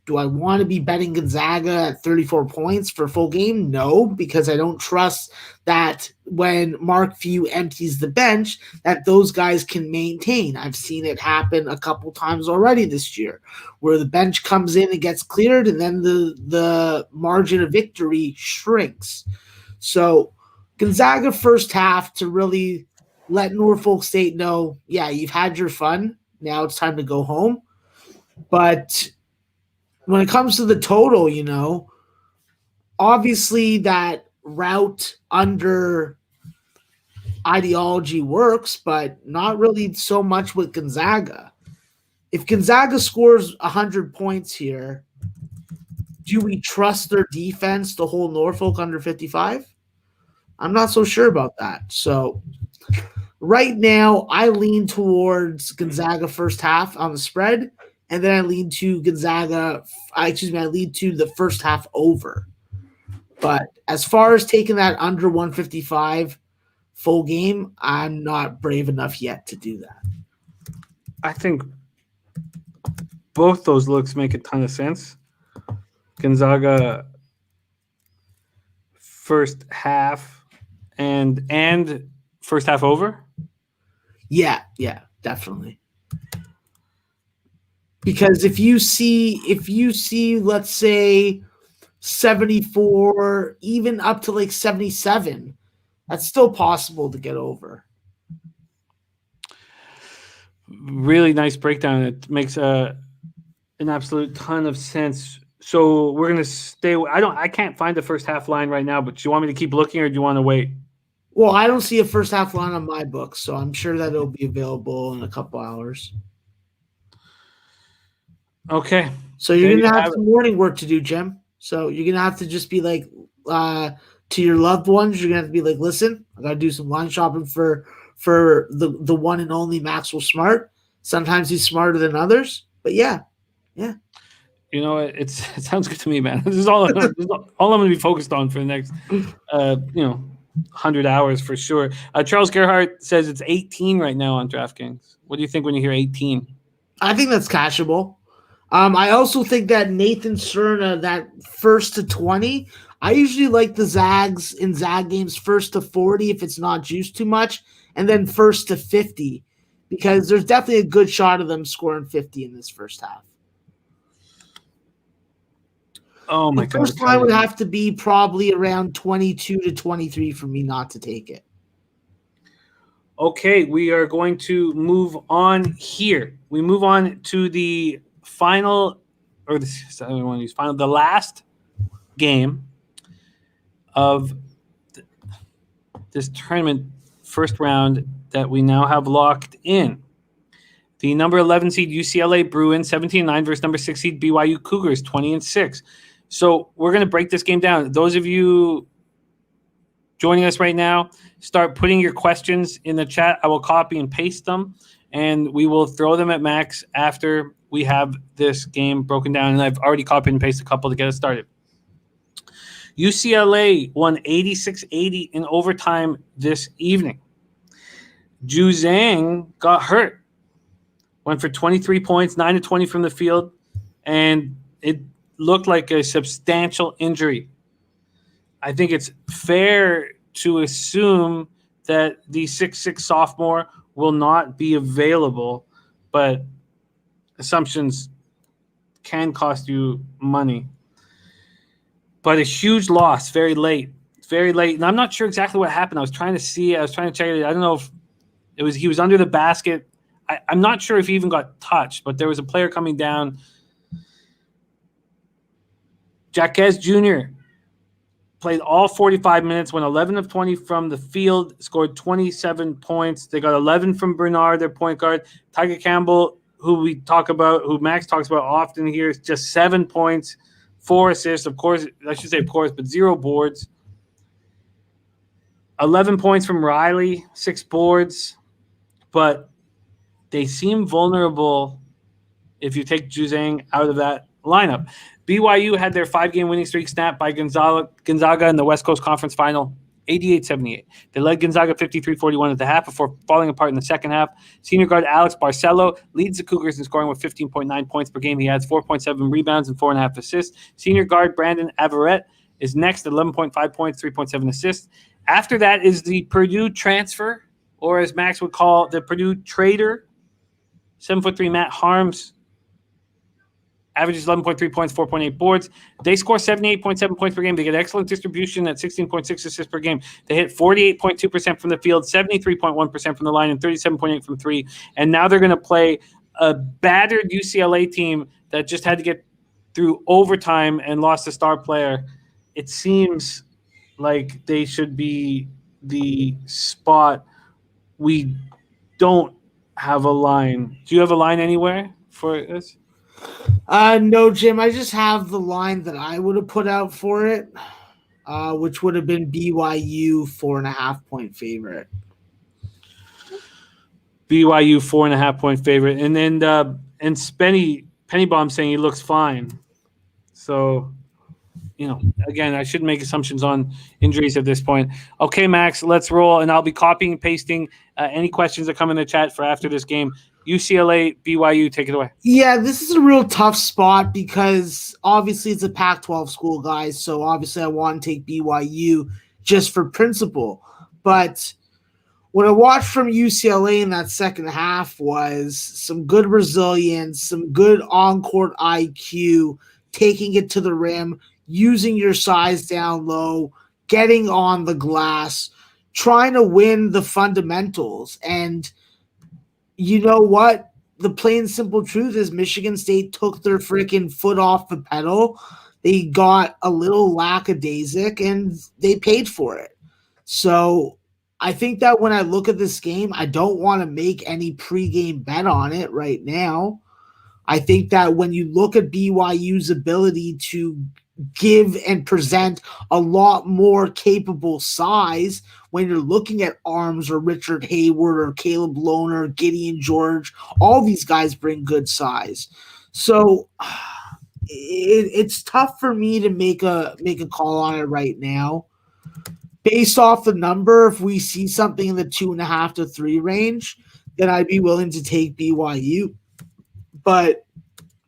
do I want to be betting Gonzaga at 34 points for a full game? No, because I don't trust that when Mark Few empties the bench, that those guys can maintain. I've seen it happen a couple times already this year, where the bench comes in and gets cleared, and then the margin of victory shrinks. So Gonzaga first half to really let Norfolk State know, yeah, you've had your fun. Now it's time to go home. But when it comes to the total, obviously that route under ideology works, but not really so much with Gonzaga. If Gonzaga scores 100 points here, do we trust their defense to hold Norfolk under 55? I'm not so sure about that. So right now, I lean towards Gonzaga first half on the spread, and then I lean to I lean to the first half over. But as far as taking that under 155 full game, I'm not brave enough yet to do that. I think both those looks make a ton of sense. Gonzaga first half and first half over? Yeah, definitely. Because if you see, let's say 74, even up to like 77. That's still possible to get over. Really nice breakdown. It makes an absolute ton of sense. So we're gonna stay. I can't find the first half line right now, but do you want me to keep looking or do you want to wait? Well, I don't see a first half line on my book, so I'm sure that it'll be available in a couple hours. Okay. So you're gonna have some morning work to do, Jim. So you're gonna have to just be like to your loved ones. You're gonna have to be like, listen, I gotta do some line shopping for the one and only Maxwell Smart. Sometimes he's smarter than others, but yeah. You know, it sounds good to me, man. This is all I'm going to be focused on for the next, 100 hours for sure. Charles Gerhardt says it's 18 right now on DraftKings. What do you think when you hear 18? I think that's cashable. I also think that Nathan Cerna, that first to 20, I usually like the Zags in Zag games first to 40 if it's not juiced too much, and then first to 50 because there's definitely a good shot of them scoring 50 in this first half. Oh my God! First line would have to be probably around 22 to 23 for me not to take it. Okay, we are going to move on here. We move on to the final, or the last game of this tournament, first round that we now have locked in. The number 11 seed UCLA Bruins 17-9 versus number 6 seed BYU Cougars 20-6. So we're going to break this game down. Those of you joining us right now, start putting your questions in the chat. I will copy and paste them, and we will throw them at Max after we have this game broken down. And I've already copied and pasted a couple to get us started. UCLA won 86-80 in overtime this evening. Ju Zhang got hurt. Went for 23 points, 9 to 20 from the field, and it looked like a substantial injury. I think it's fair to assume that the 6'6" sophomore will not be available, but assumptions can cost you money. But a huge loss, very late. And I'm not sure exactly what happened. I was trying to check it. I don't know if he was under the basket. I'm not sure if he even got touched, but there was a player coming down. Jaquez Jr. played all 45 minutes, went 11 of 20 from the field, scored 27 points. They got 11 from Bernard, their point guard. Tiger Campbell, who Max talks about often here, is just 7 points, 4 assists. Of course, I should say of course, but 0 boards. 11 points from Riley, 6 boards. But they seem vulnerable if you take Ju Zhang out of that lineup. BYU had their 5-game winning streak snapped by Gonzaga in the West Coast Conference Final, 88-78. They led Gonzaga 53-41 at the half before falling apart in the second half. Senior guard Alex Barcelo leads the Cougars in scoring with 15.9 points per game. He has 4.7 rebounds and 4.5 assists. Senior guard Brandon Averette is next at 11.5 points, 3.7 assists. After that is the Purdue transfer, or as Max would call the Purdue trader, 7'3" Matt Harms. Averages 11.3 points, 4.8 boards. They score 78.7 points per game. They get excellent distribution at 16.6 assists per game. They hit 48.2% from the field, 73.1% from the line, and 37.8% from three. And now they're going to play a battered UCLA team that just had to get through overtime and lost a star player. It seems like they should be the spot. We don't have a line. Do you have a line anywhere for this? No, Jim. I just have the line that I would have put out for it, which would have been BYU 4.5 point favorite. BYU 4.5 point favorite, and then and Pennybomb saying he looks fine. So, again, I shouldn't make assumptions on injuries at this point. Okay, Max, let's roll, and I'll be copying and pasting any questions that come in the chat for after this game. UCLA, BYU, take it away. Yeah, this is a real tough spot because obviously it's a Pac-12 school, guys. So obviously I want to take BYU just for principle. But what I watched from UCLA in that second half was some good resilience, some good on-court IQ, taking it to the rim, using your size down low, getting on the glass, trying to win the fundamentals. And you know what? The plain simple truth is Michigan State took their freaking foot off the pedal. They got a little lackadaisic and they paid for it. So I think that when I look at this game, I don't want to make any pregame bet on it right now. I think that when you look at BYU's ability to give and present a lot more capable size, when you're looking at Arms or Richard Hayward or Caleb Lohner, Gideon George, all these guys bring good size. So it's tough for me to make a call on it right now. Based off the number, if we see something in the 2.5 to 3 range, then I'd be willing to take BYU. But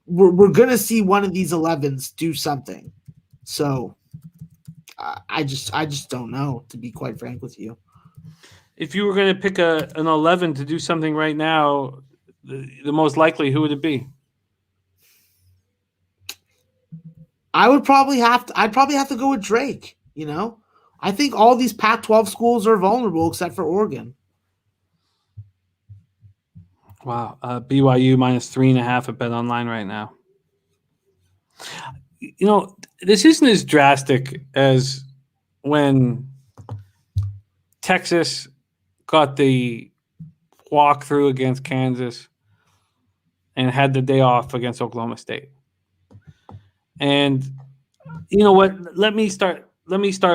we're going to see one of these 11s do something. So I just don't know, to be quite frank with you. If you were going to pick an 11 to do something right now, the most likely, who would it be? I'd probably have to go with Drake, you know? I think all these Pac-12 schools are vulnerable except for Oregon. Wow. BYU -3.5 at Bet Online right now. You know, this isn't as drastic as when Texas got the walkthrough against Kansas and had the day off against Oklahoma State. And you know what? Let me start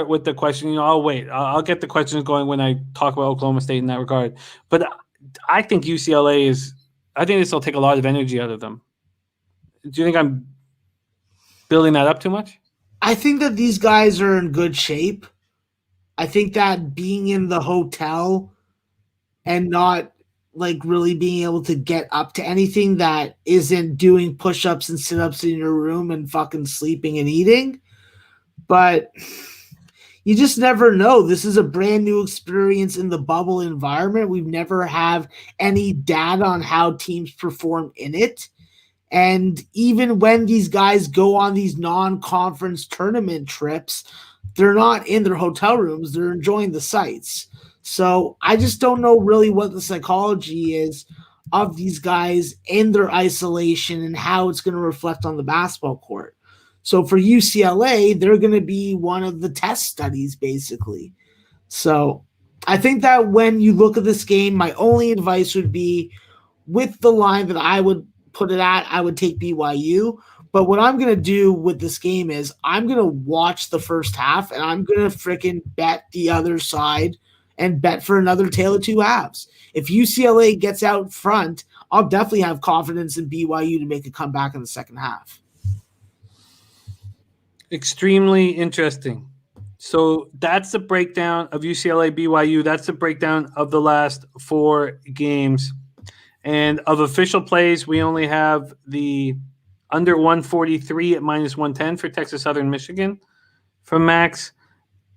with the question. You know, I'll wait. I'll get the questions going when I talk about Oklahoma State in that regard. But I think UCLA I think this will take a lot of energy out of them. Do you think I'm building that up too much? I think that these guys are in good shape. I think that being in the hotel and not like really being able to get up to anything that isn't doing push-ups and sit-ups in your room and fucking sleeping and eating. But you just never know. This is a brand new experience in the bubble environment. We've never have any data on how teams perform in it. And even when these guys go on these non-conference tournament trips, they're not in their hotel rooms. They're enjoying the sights. So I just don't know really what the psychology is of these guys in their isolation and how it's going to reflect on the basketball court. So for UCLA, they're going to be one of the test studies, basically. So I think that when you look at this game, my only advice would be with the line that I would put it at, I would take BYU. But what I'm going to do with this game is I'm going to watch the first half and I'm going to freaking bet the other side and bet for another tale of two halves. If UCLA gets out front, I'll definitely have confidence in BYU to make a comeback in the second half. Extremely interesting. So that's the breakdown of UCLA BYU. That's the breakdown of the last 4 games. And of official plays, we only have the under 143 at -110 for Texas Southern Michigan from Max,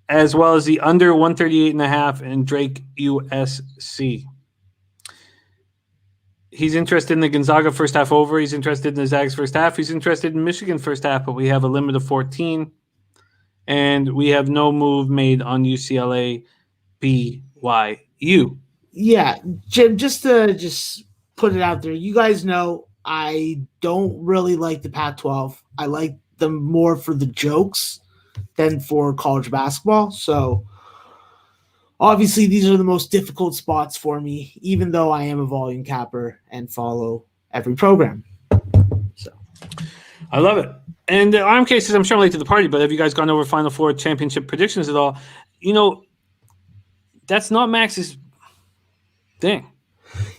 as well as the under 138.5 in Drake USC. He's interested in the Gonzaga first half over. He's interested in the Zags first half. He's interested in Michigan first half, but we have a limit of 14. And we have no move made on UCLA BYU. Yeah, Jim, just to put it out there, you guys know I don't really like the Pac-12. I like them more for the jokes than for college basketball. So obviously these are the most difficult spots for me, even though I am a volume capper and follow every program. So I love it. And I'm cases, I'm sure I'm late to the party, but have you guys gone over Final Four championship predictions at all? You know, that's not Max's thing.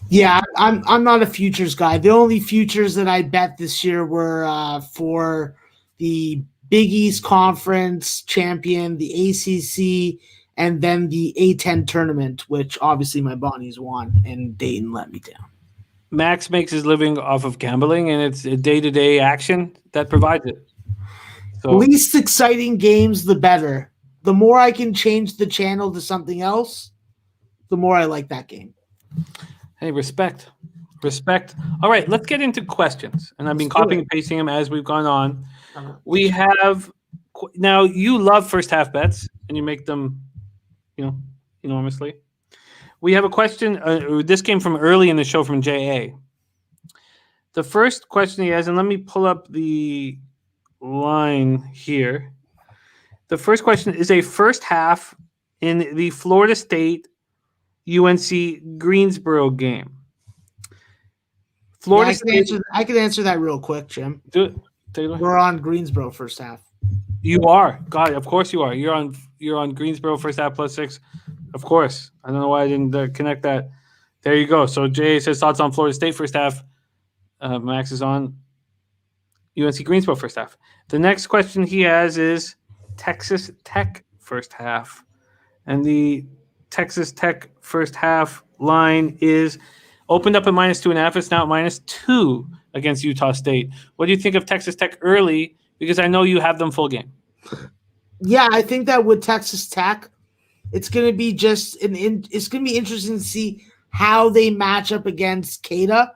Yeah, I'm not a futures guy. The only futures that I bet this year were for the Big East Conference champion, the ACC, and then the A10 tournament, which obviously my Bonnies won, and Dayton let me down. Max makes his living off of gambling, and it's a day-to-day action that provides it. So, least exciting games, the better. The more I can change the channel to something else, the more I like that game. Hey, respect. All right, let's get into questions. And I've been copying and pasting them as we've gone on. We have Now you love first half bets, and you make them, enormously. We have a question. This came from early in the show from JA. The first question he has, and let me pull up the line here. The first question is a first half in the Florida State UNC Greensboro game. Florida State. I can answer that real quick, Jim. Do it. Take it away. We're on Greensboro first half. You are. God, of course you are. You're on Greensboro first half +6. Of course. I don't know why I didn't connect that. There you go. So Jay says thoughts on Florida State first half. Max is on UNC Greensboro first half. The next question he has is Texas Tech first half. And the Texas Tech first half line is opened up at -2.5. It's now at -2 against Utah State. What do you think of Texas Tech early? Because I know you have them full game. Yeah, I think that with Texas Tech, it's going to be it's going to be interesting to see how they match up against Cada.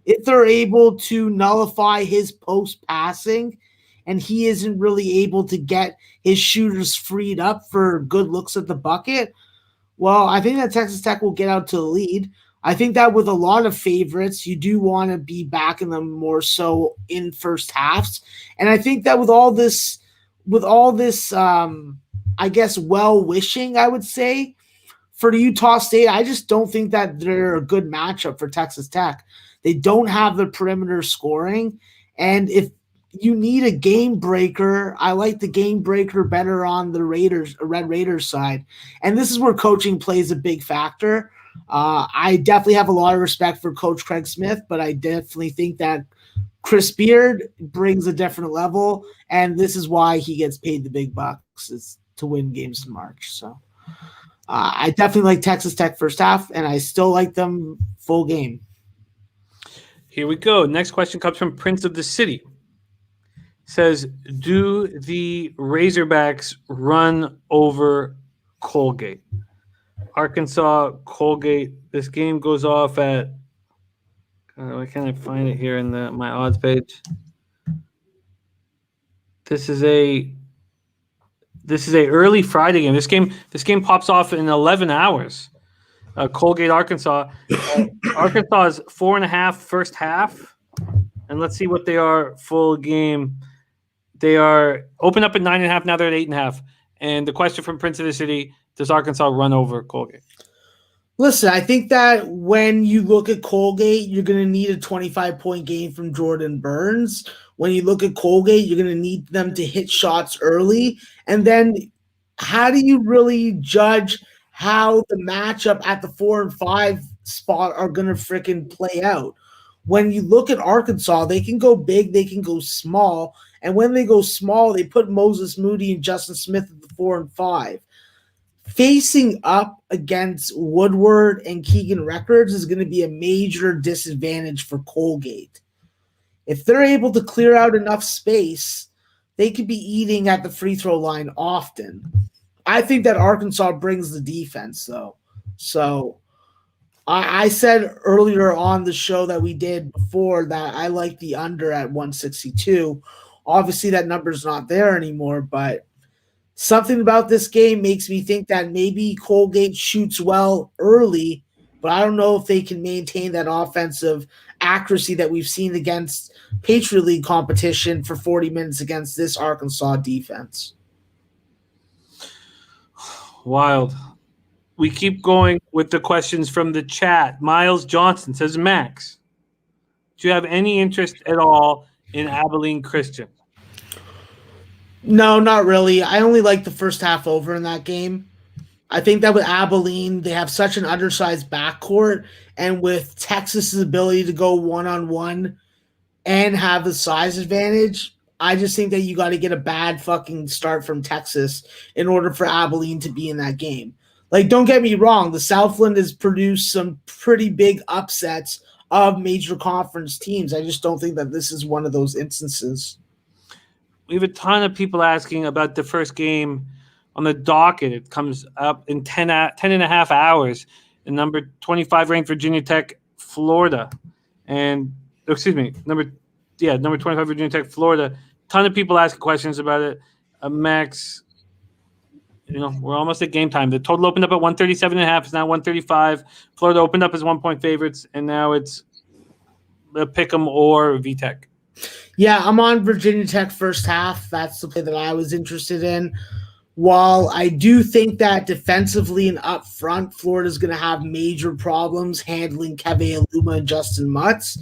If they're able to nullify his post passing and he isn't really able to get his shooters freed up for good looks at the bucket, well, I think that Texas Tech will get out to the lead. I think that with a lot of favorites, you do want to be backing them more so in first halves. And I think that with all this, I guess, well-wishing, I would say, for the Utah State, I just don't think that they're a good matchup for Texas Tech. They don't have the perimeter scoring. And if you need a game breaker, I like the game breaker better on the Red Raiders side. And this is where coaching plays a big factor. I definitely have a lot of respect for Coach Craig Smith, but I definitely think that Chris Beard brings a different level, and this is why he gets paid the big bucks, is to win games in March. So I definitely like Texas Tech first half, and I still like them full game. Here we go. Next question comes from Prince of the City. Says, do the Razorbacks run over Colgate? Arkansas, Colgate. This game goes off at why can't I find it here in my odds page? This is a early Friday game. This game pops off in 11 hours. Colgate, Arkansas. Arkansas is 4.5 first half, and let's see what they are full game. They are open up at 9.5. Now they're at 8.5. And the question from Prince of the City: does Arkansas run over Colgate? Listen, I think that when you look at Colgate, you're going to need a 25-point game from Jordan Burns. When you look at Colgate, you're going to need them to hit shots early. And then how do you really judge how the matchup at the 4 and 5 spot are going to freaking play out? When you look at Arkansas, they can go big, they can go small. And when they go small, they put Moses Moody and Justin Smith at the 4 and 5. Facing up against Woodward and Keegan Records is going to be a major disadvantage for Colgate. If they're able to clear out enough space, they could be eating at the free throw line often. I think that Arkansas brings the defense, though. So I said earlier on the show that we did before that I like the under at 162. Obviously, that number's not there anymore, but something about this game makes me think that maybe Colgate shoots well early, but I don't know if they can maintain that offensive accuracy that we've seen against Patriot League competition for 40 minutes against this Arkansas defense. Wild. We keep going with the questions from the chat. Miles Johnson says, Max, do you have any interest at all in Abilene Christian? No, not really. I only like the first half over in that game. I think that with Abilene, they have such an undersized backcourt, and with Texas's ability to go one-on-one and have the size advantage, I just think that you got to get a bad fucking start from Texas in order for Abilene to be in that game. Like, don't get me wrong, the Southland has produced some pretty big upsets of major conference teams. I just don't think that this is one of those instances. We have a ton of people asking about the first game on the docket. It comes up in 10 and a half hours. And number 25 ranked Virginia Tech, Florida. And, number 25 Virginia Tech, Florida. Ton of people asking questions about it. Max, we're almost at game time. The total opened up at 137.5. It's now 135. Florida opened up as 1-point favorites, and now it's the Pick'em or VTech. Yeah, I'm on Virginia Tech first half. That's the play that I was interested in. While I do think that defensively and up front, Florida's going to have major problems handling Keve Aluma and Justin Mutz,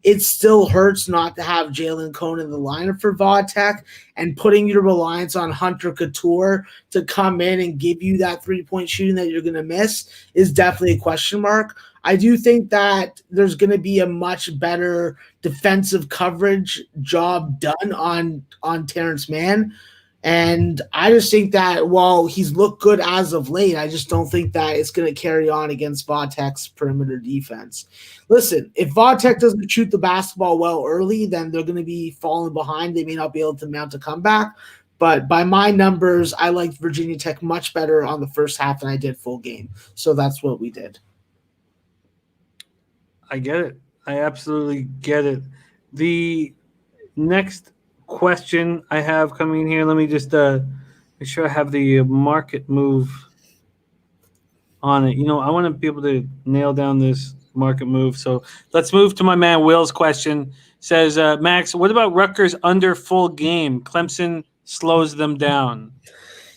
it still hurts not to have Jalen Cone in the lineup for Vodtech, and putting your reliance on Hunter Couture to come in and give you that three-point shooting that you're going to miss is definitely a question mark. I do think that there's going to be a much better defensive coverage job done on Terrence Mann. And I just think that while he's looked good as of late, I just don't think that it's going to carry on against Vodtech's perimeter defense. Listen, if Vodtech doesn't shoot the basketball well early, then they're going to be falling behind. They may not be able to mount a comeback. But by my numbers, I liked Virginia Tech much better on the first half than I did full game. So that's what we did. I get it. I absolutely get it. The next question I have coming in here, let me just make sure I have the market move on it. I want to be able to nail down this market move. So let's move to my man Will's question. Says, Max, what about Rutgers under full game? Clemson slows them down.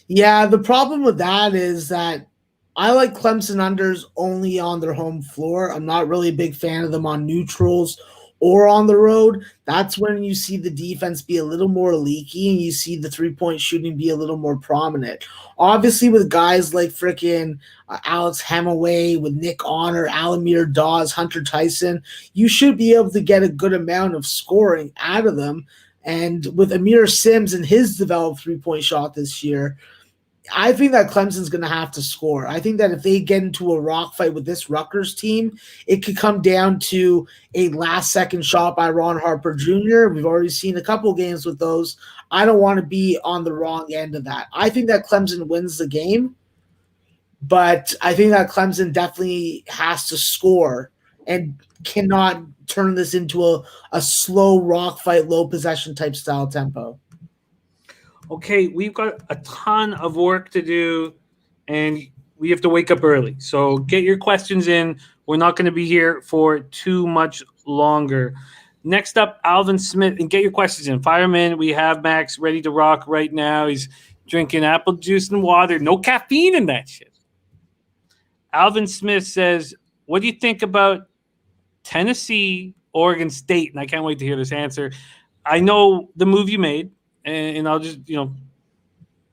Yeah, the problem with that is that I like Clemson unders only on their home floor. I'm not really a big fan of them on neutrals or on the road. That's when you see the defense be a little more leaky and you see the three-point shooting be a little more prominent. Obviously, with guys like frickin' Alex Hemaway, with Nick Honor, Alamir Dawes, Hunter Tyson, you should be able to get a good amount of scoring out of them. And with Amir Sims and his developed three-point shot this year, I think that Clemson's going to have to score. I think that if they get into a rock fight with this Rutgers team, it could come down to a last-second shot by Ron Harper Jr. We've already seen a couple games with those. I don't want to be on the wrong end of that. I think that Clemson wins the game, but I think that Clemson definitely has to score and cannot turn this into a slow rock fight, low possession type style tempo. Okay, we've got a ton of work to do, and we have to wake up early. So get your questions in. We're not going to be here for too much longer. Next up, Alvin Smith, and get your questions in. Fireman, we have Max ready to rock right now. He's drinking apple juice and water. No caffeine in that shit. Alvin Smith says, what do you think about Tennessee, Oregon State? And I can't wait to hear this answer. I know the move you made. And I'll just,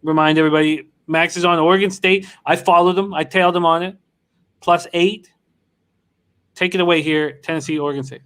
remind everybody, Max is on Oregon State. I followed him. I tailed him on it. +8. Take it away here, Tennessee, Oregon State.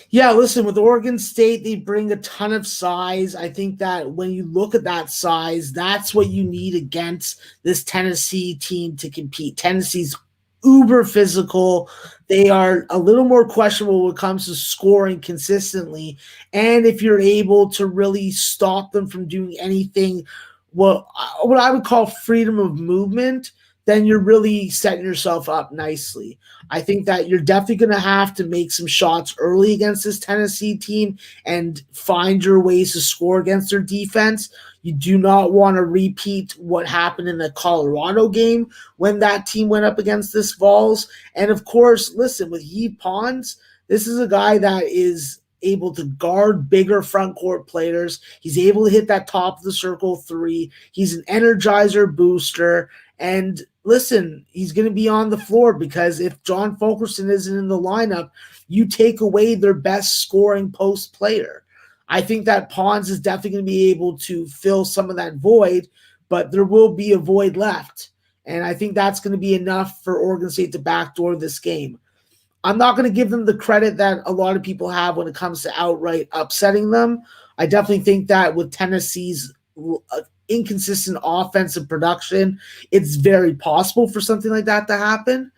Yeah, listen, with Oregon State, they bring a ton of size. I think that when you look at that size, that's what you need against this Tennessee team to compete. Tennessee's uber physical. They are a little more questionable when it comes to scoring consistently. And if you're able to really stop them from doing anything, what I would call freedom of movement, then you're really setting yourself up nicely. I think that you're definitely going to have to make some shots early against this Tennessee team and find your ways to score against their defense. You do not want to repeat what happened in the Colorado game when that team went up against this Vols. And of course, listen, with Yves Pons, this is a guy that is able to guard bigger front court players. He's able to hit that top of the circle three. He's an energizer booster. And listen, he's going to be on the floor because if John Fulkerson isn't in the lineup, you take away their best scoring post player. I think that Pons is definitely going to be able to fill some of that void, but there will be a void left. And I think that's going to be enough for Oregon State to backdoor this game. I'm not going to give them the credit that a lot of people have when it comes to outright upsetting them. I definitely think that with Tennessee's inconsistent offensive production, it's very possible for something like that to happen.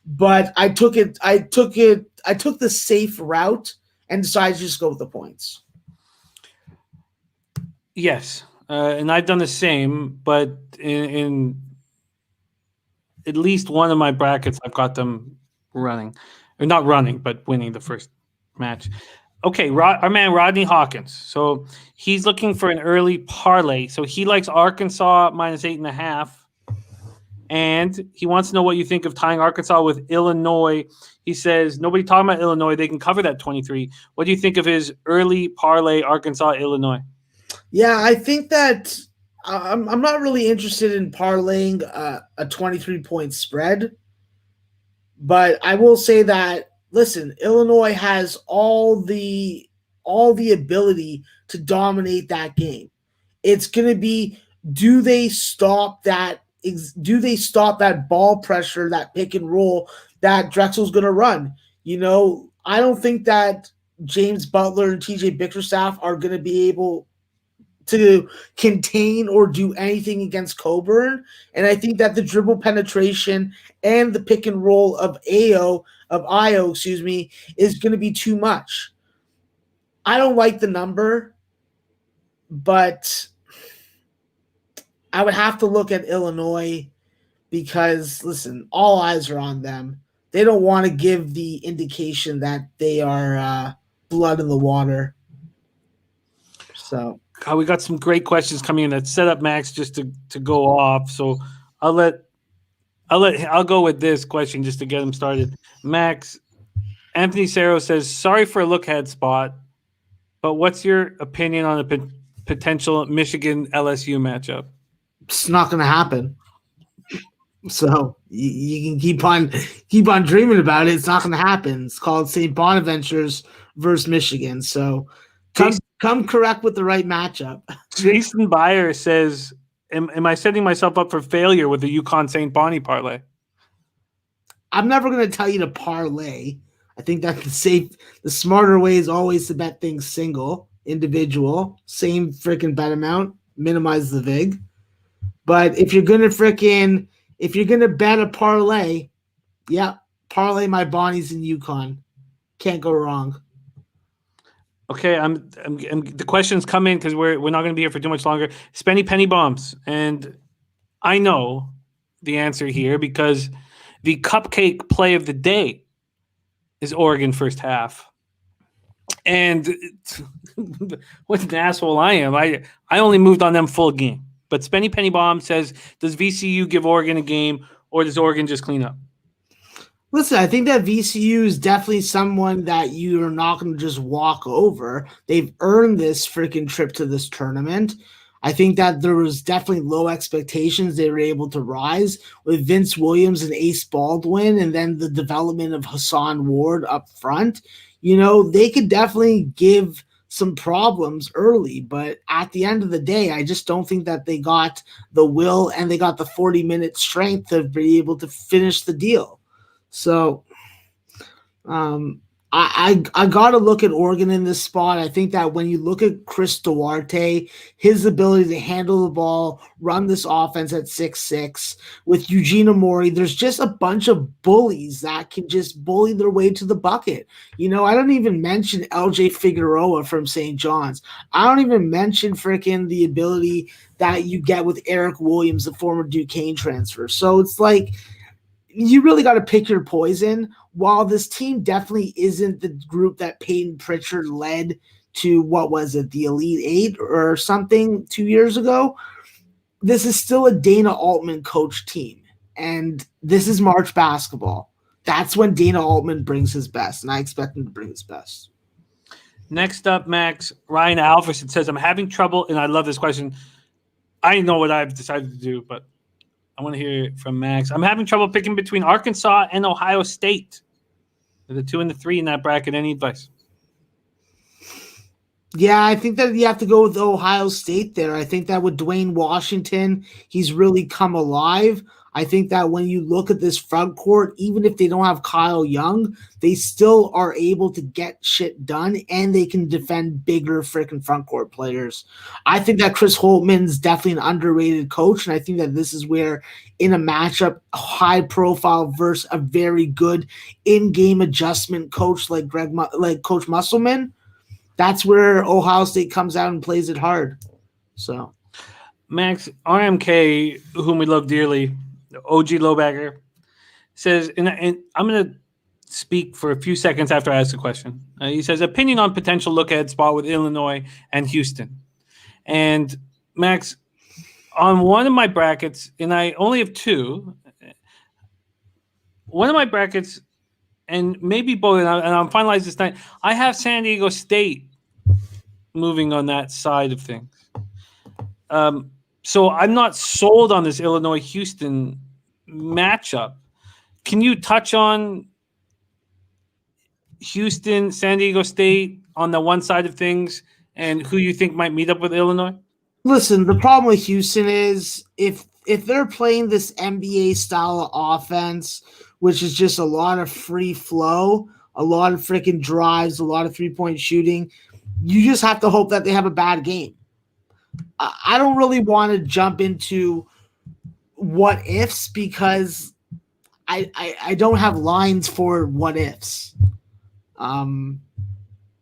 But I took the safe route and decided to just go with the points. Yes, and I've done the same, but in at least one of my brackets, I've got them running. Or not running, but winning the first match. Okay, our man Rodney Hawkins. So he's looking for an early parlay. So he likes Arkansas -8.5. And he wants to know what you think of tying Arkansas with Illinois. He says, nobody talking about Illinois. They can cover that 23. What do you think of his early parlay Arkansas-Illinois? Yeah, I think that I'm not really interested in parlaying a 23-point spread. But I will say that, listen, Illinois has all the ability to dominate that game. It's going to be, do they stop that ball pressure, that pick and roll that Drexel's going to run? I don't think that James Butler and TJ Bickerstaff are going to be able to contain or do anything against Coburn. And I think that the dribble penetration and the pick and roll of Io, is going to be too much. I don't like the number, but I would have to look at Illinois because, listen, all eyes are on them. They don't want to give the indication that they are blood in the water. So we got some great questions coming in that set up Max just to go off. So I'll go with this question just to get him started. Max, Anthony Cerro says, sorry for a look-ahead spot, but what's your opinion on a potential Michigan LSU matchup? It's not going to happen. So you can keep on dreaming about it. It's not going to happen. It's called St. Bonaventures versus Michigan. So come correct with the right matchup. Jason Byer says, am I setting myself up for failure with the UConn St. Bonnie parlay? I'm never going to tell you to parlay. I think that the smarter way is always to bet things single, individual, same freaking bet amount, minimize the vig. But if you're gonna bet a parlay, yeah, parlay my Bonnies in UConn. Can't go wrong. Okay, the questions come in because we're not going to be here for too much longer. Spenny Penny Bombs, and I know the answer here because the cupcake play of the day is Oregon first half. And what an asshole I am! I only moved on them full game. But Spenny Penny Bomb says, does VCU give Oregon a game, or does Oregon just clean up? Listen, I think that VCU is definitely someone that you are not going to just walk over. They've earned this freaking trip to this tournament. I think that there was definitely low expectations. They were able to rise with Vince Williams and Ace Baldwin, and then the development of Hassan Ward up front. They could definitely give some problems early, but at the end of the day, I just don't think that they got the will and they got the 40-minute strength to be able to finish the deal. So I got to look at Oregon in this spot. I think that when you look at Chris Duarte, his ability to handle the ball, run this offense at 6'6", with Eugene Amori, there's just a bunch of bullies that can just bully their way to the bucket. I don't even mention LJ Figueroa from St. John's. I don't even mention freaking the ability that you get with Eric Williams, the former Duquesne transfer. So it's like, you really got to pick your poison. While this team definitely isn't the group that Peyton Pritchard led to, what was it, the Elite Eight or something 2 years ago, this is still a Dana Altman coach team. And this is March basketball. That's when Dana Altman brings his best, and I expect him to bring his best. Next up, Max, Ryan Alverson says, I'm having trouble, and I love this question. I know what I've decided to do, but I want to hear from Max. I'm having trouble picking between Arkansas and Ohio State. They're the 2 and the 3 in that bracket. Any advice? Yeah, I think that you have to go with Ohio State there. I think that with Dwayne Washington, he's really come alive. I think that when you look at this front court, even if they don't have Kyle Young, they still are able to get shit done, and they can defend bigger freaking front court players. I think that Chris Holtman's definitely an underrated coach, and I think that this is where, in a matchup, a high profile versus a very good in-game adjustment coach like Coach Musselman, that's where Ohio State comes out and plays it hard. So, Max, RMK, whom we love dearly, OG Lowbagger, says, and I'm going to speak for a few seconds after I ask the question. He says, opinion on potential look-ahead spot with Illinois and Houston. And Max, on one of my brackets, and I only have two, one of my brackets, and maybe both, and I'm finalized this night, I have San Diego State moving on that side of things. So I'm not sold on this Illinois-Houston matchup. Can you touch on Houston, San Diego State on the one side of things, and who you think might meet up with Illinois? Listen, the problem with Houston is if they're playing this NBA style of offense, which is just a lot of free flow, a lot of freaking drives, a lot of three-point shooting, you just have to hope that they have a bad game. I don't really want to jump into what ifs because I don't have lines for what ifs.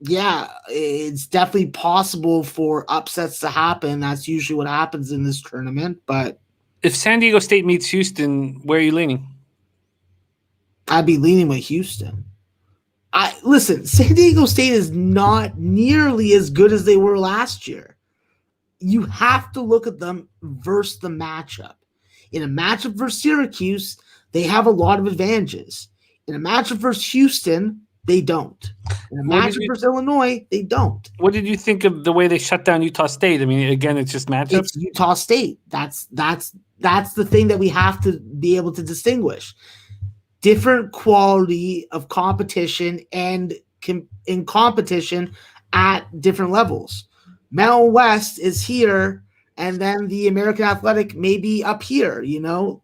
Yeah, it's definitely possible for upsets to happen. That's usually what happens in this tournament. But if San Diego State meets Houston, where are you leaning? I'd be leaning with Houston. Listen, San Diego State is not nearly as good as they were last year. You have to look at them versus the matchup. In a matchup versus Syracuse, they have a lot of advantages. In a matchup versus Houston, they don't. In a matchup versus Illinois, they don't. What did you think of the way they shut down Utah State? I mean, again, it's just matchups. It's Utah State. That's the thing that we have to be able to distinguish. Different quality of competition and in competition at different levels. Mountain West is here, and then the American Athletic may be up here, you know.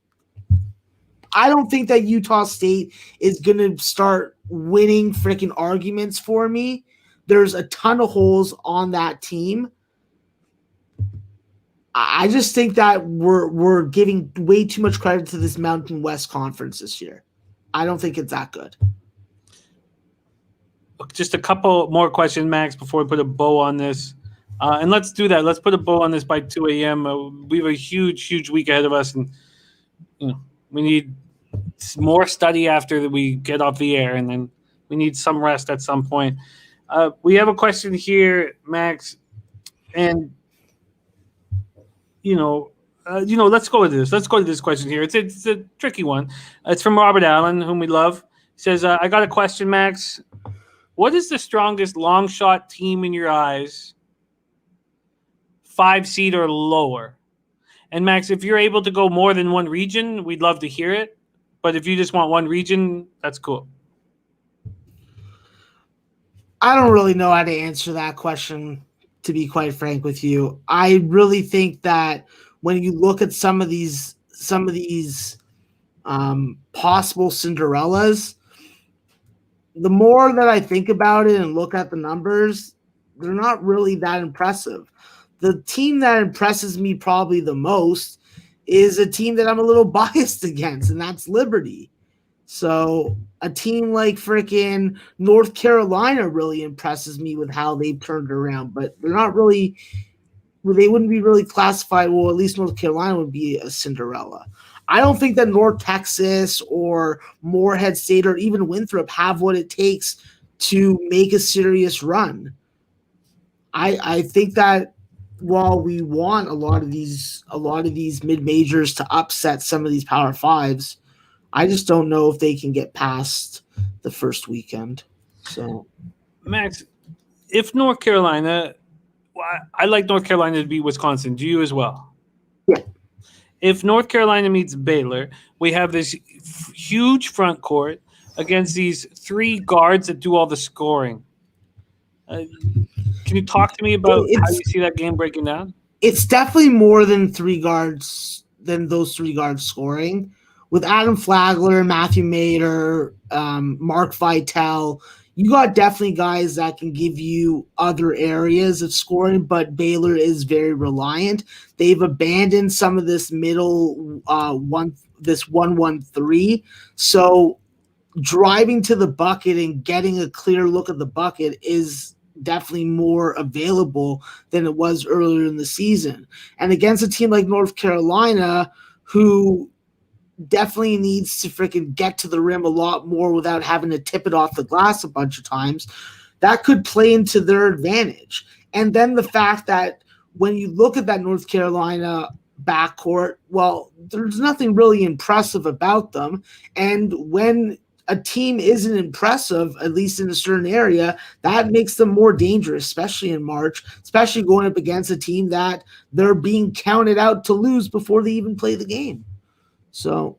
I don't think that Utah State is going to start winning freaking arguments for me. There's a ton of holes on that team. I just think that we're giving way too much credit to this Mountain West Conference this year. I don't think it's that good. Just a couple more questions, Max, before we put a bow on this. And let's do that. Let's put a bow on this by 2 a.m. We have a huge week ahead of us, and we need more study after we get off the air, and then we need some rest at some point. We have a question here, Max, and let's go with this. Let's go to this question here. It's a tricky one. It's from Robert Allen, whom we love. He says, I got a question, Max. What is the strongest long shot team in your eyes? 5 seed or lower? And Max, if you're able to go more than one region, we'd love to hear it. But if you just want one region, that's cool. I don't really know how to answer that question, to be quite frank with you. I really think that when you look at some of these possible Cinderellas, the more that I think about it and look at the numbers, they're not really that impressive. The team that impresses me probably the most is a team that I'm a little biased against, and that's Liberty. So a team like freaking North Carolina really impresses me with how they've turned around, but they're not really – they wouldn't be really classified – well, at least North Carolina would be a Cinderella. I don't think that North Texas or Morehead State or even Winthrop have what it takes to make a serious run. I think that while we want a lot of these mid-majors to upset some of these Power Fives, I just don't know if they can get past the first weekend. So, Max, if North Carolina, I like North Carolina to beat Wisconsin. Do you as well? Yeah. If North Carolina meets Baylor, we have this huge front court against these 3 guards that do all the scoring. Can you talk to me about how you see that game breaking down? It's definitely more than 3 guards, than those 3 guards scoring. With Adam Flagler, Matthew Mader, Mark Vitale, you got definitely guys that can give you other areas of scoring, but Baylor is very reliant. They've abandoned some of this middle 1-1-3. So driving to the bucket and getting a clear look at the bucket is definitely more available than it was earlier in the season. And against a team like North Carolina, who definitely needs to freaking get to the rim a lot more without having to tip it off the glass a bunch of times. That could play into their advantage. And then the fact that when you look at that North Carolina backcourt, well, there's nothing really impressive about them. And when a team isn't impressive, at least in a certain area, that makes them more dangerous, especially in March, especially going up against a team that they're being counted out to lose before they even play the game. So,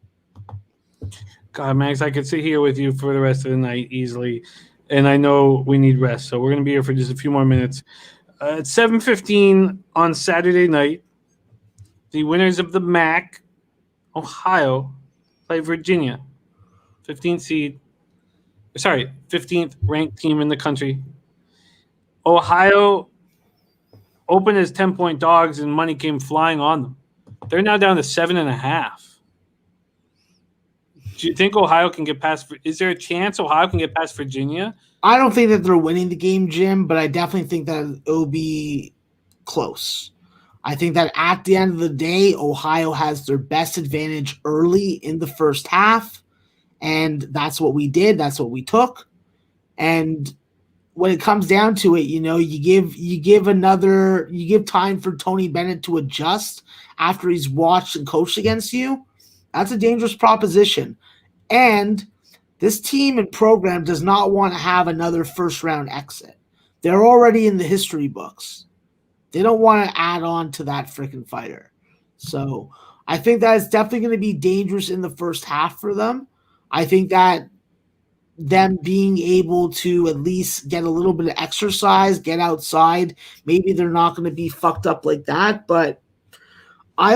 God, Max, I could sit here with you for the rest of the night easily, and I know we need rest, so we're going to be here for just a few more minutes. At 7:15 on Saturday night, the winners of the MAC, Ohio, play Virginia, 15th ranked team in the country. Ohio opened as 10-point dogs, and money came flying on them. They're now down to 7.5. Do you think Ohio can get past? Is there a chance Ohio can get past Virginia? I don't think that they're winning the game, Jim, but I definitely think that it'll be close. I think that at the end of the day, Ohio has their best advantage early in the first half, and that's what we did. That's what we took. And when it comes down to it, you give time for Tony Bennett to adjust after he's watched and coached against you. That's a dangerous proposition. And this team and program does not want to have another first-round exit. They're already in the history books. They don't want to add on to that freaking fighter. So I think that is definitely going to be dangerous in the first half for them. I think that them being able to at least get a little bit of exercise, get outside, maybe they're not going to be fucked up like that, but I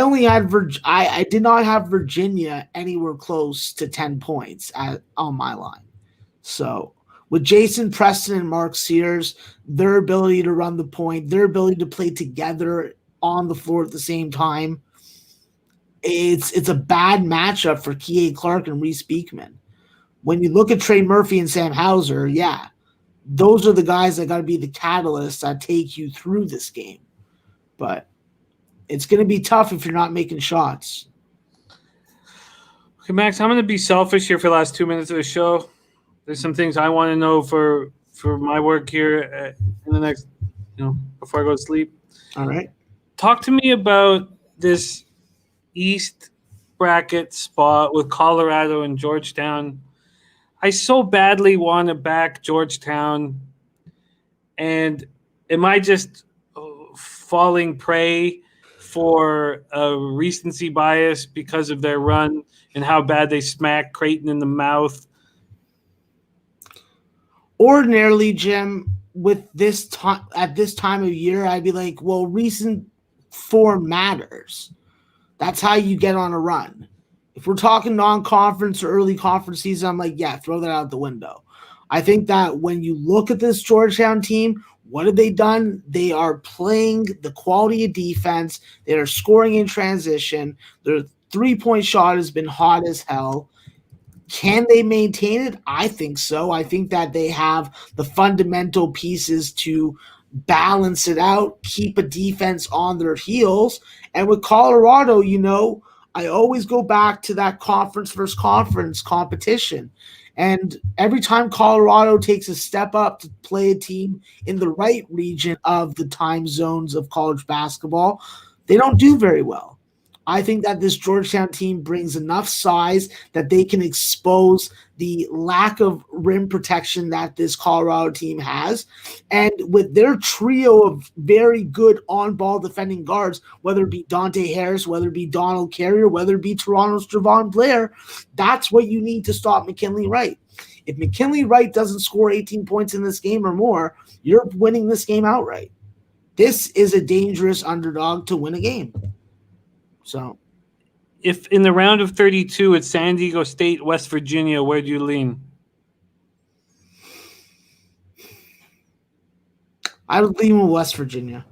did not have Virginia anywhere close to 10 points on my line. So with Jason Preston and Mark Sears, their ability to run the point, their ability to play together on the floor at the same time, it's a bad matchup for Kihei Clark and Reese Beekman. When you look at Trey Murphy and Sam Hauser, yeah, those are the guys that got to be the catalysts that take you through this game. But it's going to be tough if you're not making shots. Okay, Max, I'm going to be selfish here for the last 2 minutes of the show. There's some things I want to know for my work here in the next, before I go to sleep. All right. Talk to me about this East bracket spot with Colorado and Georgetown. I so badly want to back Georgetown, and am I just falling prey for a recency bias because of their run and how bad they smacked Creighton in the mouth? Ordinarily, Jim, with this time at this time of year, I'd be like, well, recent form matters. That's how you get on a run. If we're talking non-conference or early conference season, I'm like, yeah, throw that out the window. I think that when you look at this Georgetown team, what have they done? They are playing the quality of defense. They are scoring in transition. Their three-point shot has been hot as hell. Can they maintain it? I think so. I think that they have the fundamental pieces to balance it out, keep a defense on their heels. And with Colorado, I always go back to that conference versus conference competition. And every time Colorado takes a step up to play a team in the right region of the time zones of college basketball, they don't do very well. I think that this Georgetown team brings enough size that they can expose the lack of rim protection that this Colorado team has. And with their trio of very good on-ball defending guards, whether it be Dante Harris, whether it be Donald Carrier, whether it be Toronto's Javon Blair, that's what you need to stop McKinley Wright. If McKinley Wright doesn't score 18 points in this game or more, you're winning this game outright. This is a dangerous underdog to win a game. So, if in the round of 32 it's San Diego State, West Virginia, where do you lean? I would lean with West Virginia.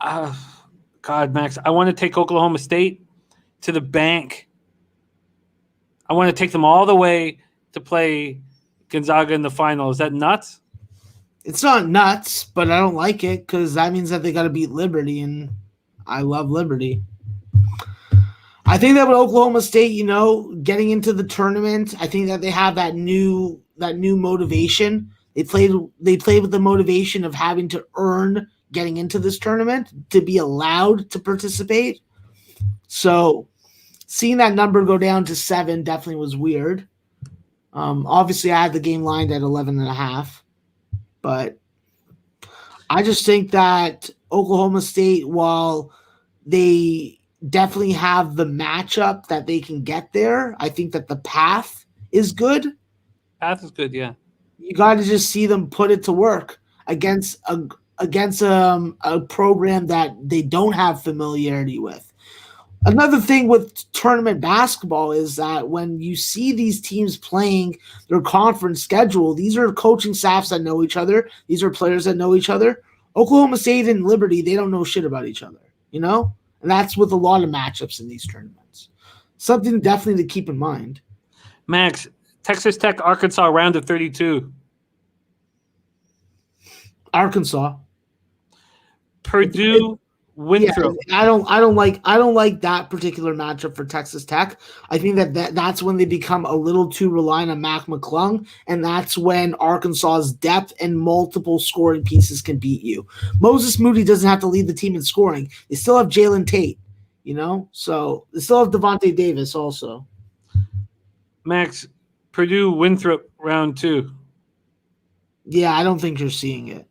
God, Max, I want to take Oklahoma State to the bank. I want to take them all the way to play Gonzaga in the final. Is that nuts? It's not nuts, but I don't like it because that means that they got to beat Liberty, and I love Liberty. I think that with Oklahoma State, getting into the tournament, I think that they have that new motivation. They played with the motivation of having to earn getting into this tournament to be allowed to participate. So seeing that number go down to 7 definitely was weird. Obviously, I had the game lined at 11.5, but I just think that Oklahoma State, while they definitely have the matchup that they can get there, I think that the path is good. Path is good, yeah. You got to just see them put it to work against a program that they don't have familiarity with. Another thing with tournament basketball is that when you see these teams playing their conference schedule, these are coaching staffs that know each other. These are players that know each other. Oklahoma State and Liberty, they don't know shit about each other, And that's with a lot of matchups in these tournaments. Something definitely to keep in mind. Max, Texas Tech, Arkansas, round of 32. Arkansas. Purdue, Winthrop. Yeah, I don't like that particular matchup for Texas Tech. I think that's when they become a little too reliant on Mac McClung, and that's when Arkansas's depth and multiple scoring pieces can beat you. Moses Moody doesn't have to lead the team in scoring. They still have Jalen Tate, so they still have Devontae Davis also. Max, Purdue, Winthrop, round 2. Yeah, I don't think you're seeing it.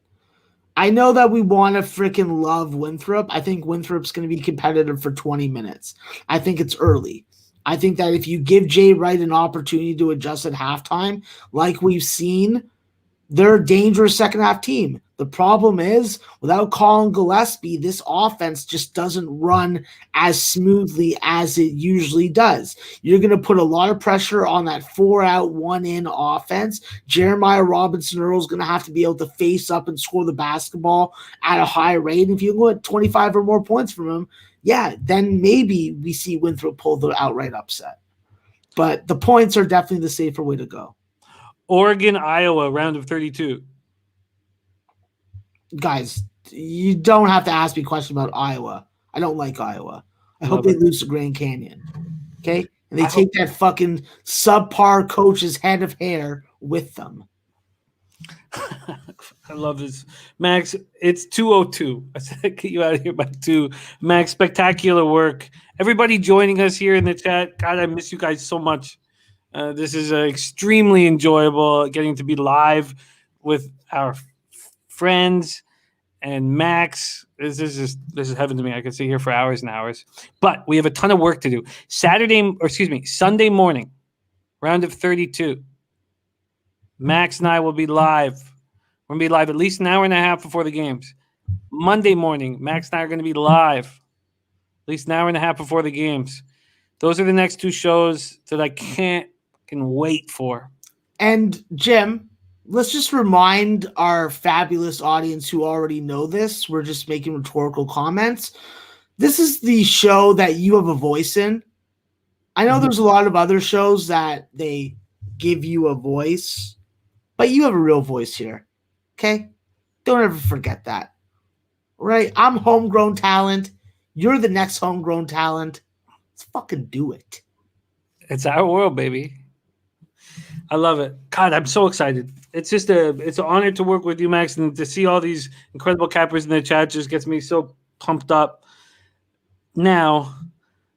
I know that we want to freaking love Winthrop. I think Winthrop's going to be competitive for 20 minutes. I think it's early. I think that if you give Jay Wright an opportunity to adjust at halftime, like we've seen, they're a dangerous second-half team. The problem is, without Colin Gillespie, this offense just doesn't run as smoothly as it usually does. You're going to put a lot of pressure on that 4-out, 1-in offense. Jeremiah Robinson-Earl is going to have to be able to face up and score the basketball at a high rate. If you get 25 or more points from him, then maybe we see Winthrop pull the outright upset. But the points are definitely the safer way to go. Oregon, Iowa, round of 32. Guys, you don't have to ask me a question about Iowa. I don't like Iowa. I hope they lose to Grand Canyon. Okay? And they take that fucking subpar coach's head of hair with them. I love this. Max, it's 2:02. I said I'd get you out of here by 2. Max, spectacular work. Everybody joining us here in the chat. God, I miss you guys so much. This is extremely enjoyable getting to be live with our friends and Max. This is heaven to me. I could sit here for hours and hours. But we have a ton of work to do. Sunday morning, round of 32. Max and I will be live. We're going to be live at least an hour and a half before the games. Monday morning, Max and I are going to be live at least an hour and a half before the games. Those are the next 2 shows that I can wait for. And Jim, let's just remind our fabulous audience who already know this. We're just making rhetorical comments. This is the show that you have a voice in. I know there's a lot of other shows that they give you a voice, but you have a real voice here. Okay? Don't ever forget that. Right? I'm homegrown talent. You're the next homegrown talent. Let's fucking do it. It's our world, baby. I love it. God, I'm so excited. It's just it's an honor to work with you, Max, and to see all these incredible cappers in the chat just gets me so pumped up. Now,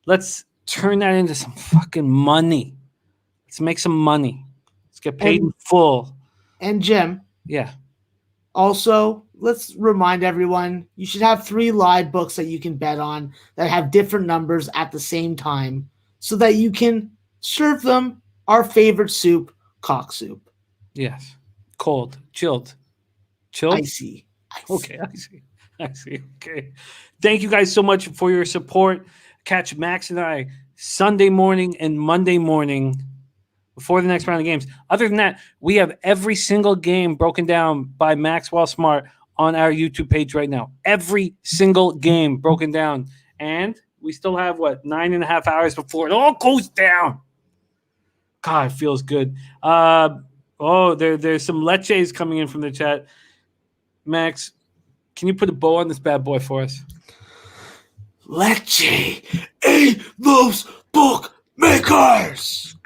let's turn that into some fucking money. Let's make some money. Let's get paid in full. And Jim. Yeah. Also, let's remind everyone, you should have 3 live books that you can bet on that have different numbers at the same time so that you can serve them our favorite soup, cock soup. Yes. Cold. Chilled. Icy. Okay, I see. Okay. Thank you guys so much for your support. Catch Max and I Sunday morning and Monday morning before the next round of games. Other than that, we have every single game broken down by Maxwell Smart on our YouTube page right now. Every single game broken down. And we still have, 9.5 hours before it all goes down. God, it feels good. There's some leches coming in from the chat. Max, can you put a bow on this bad boy for us? Leche a los bookmakers.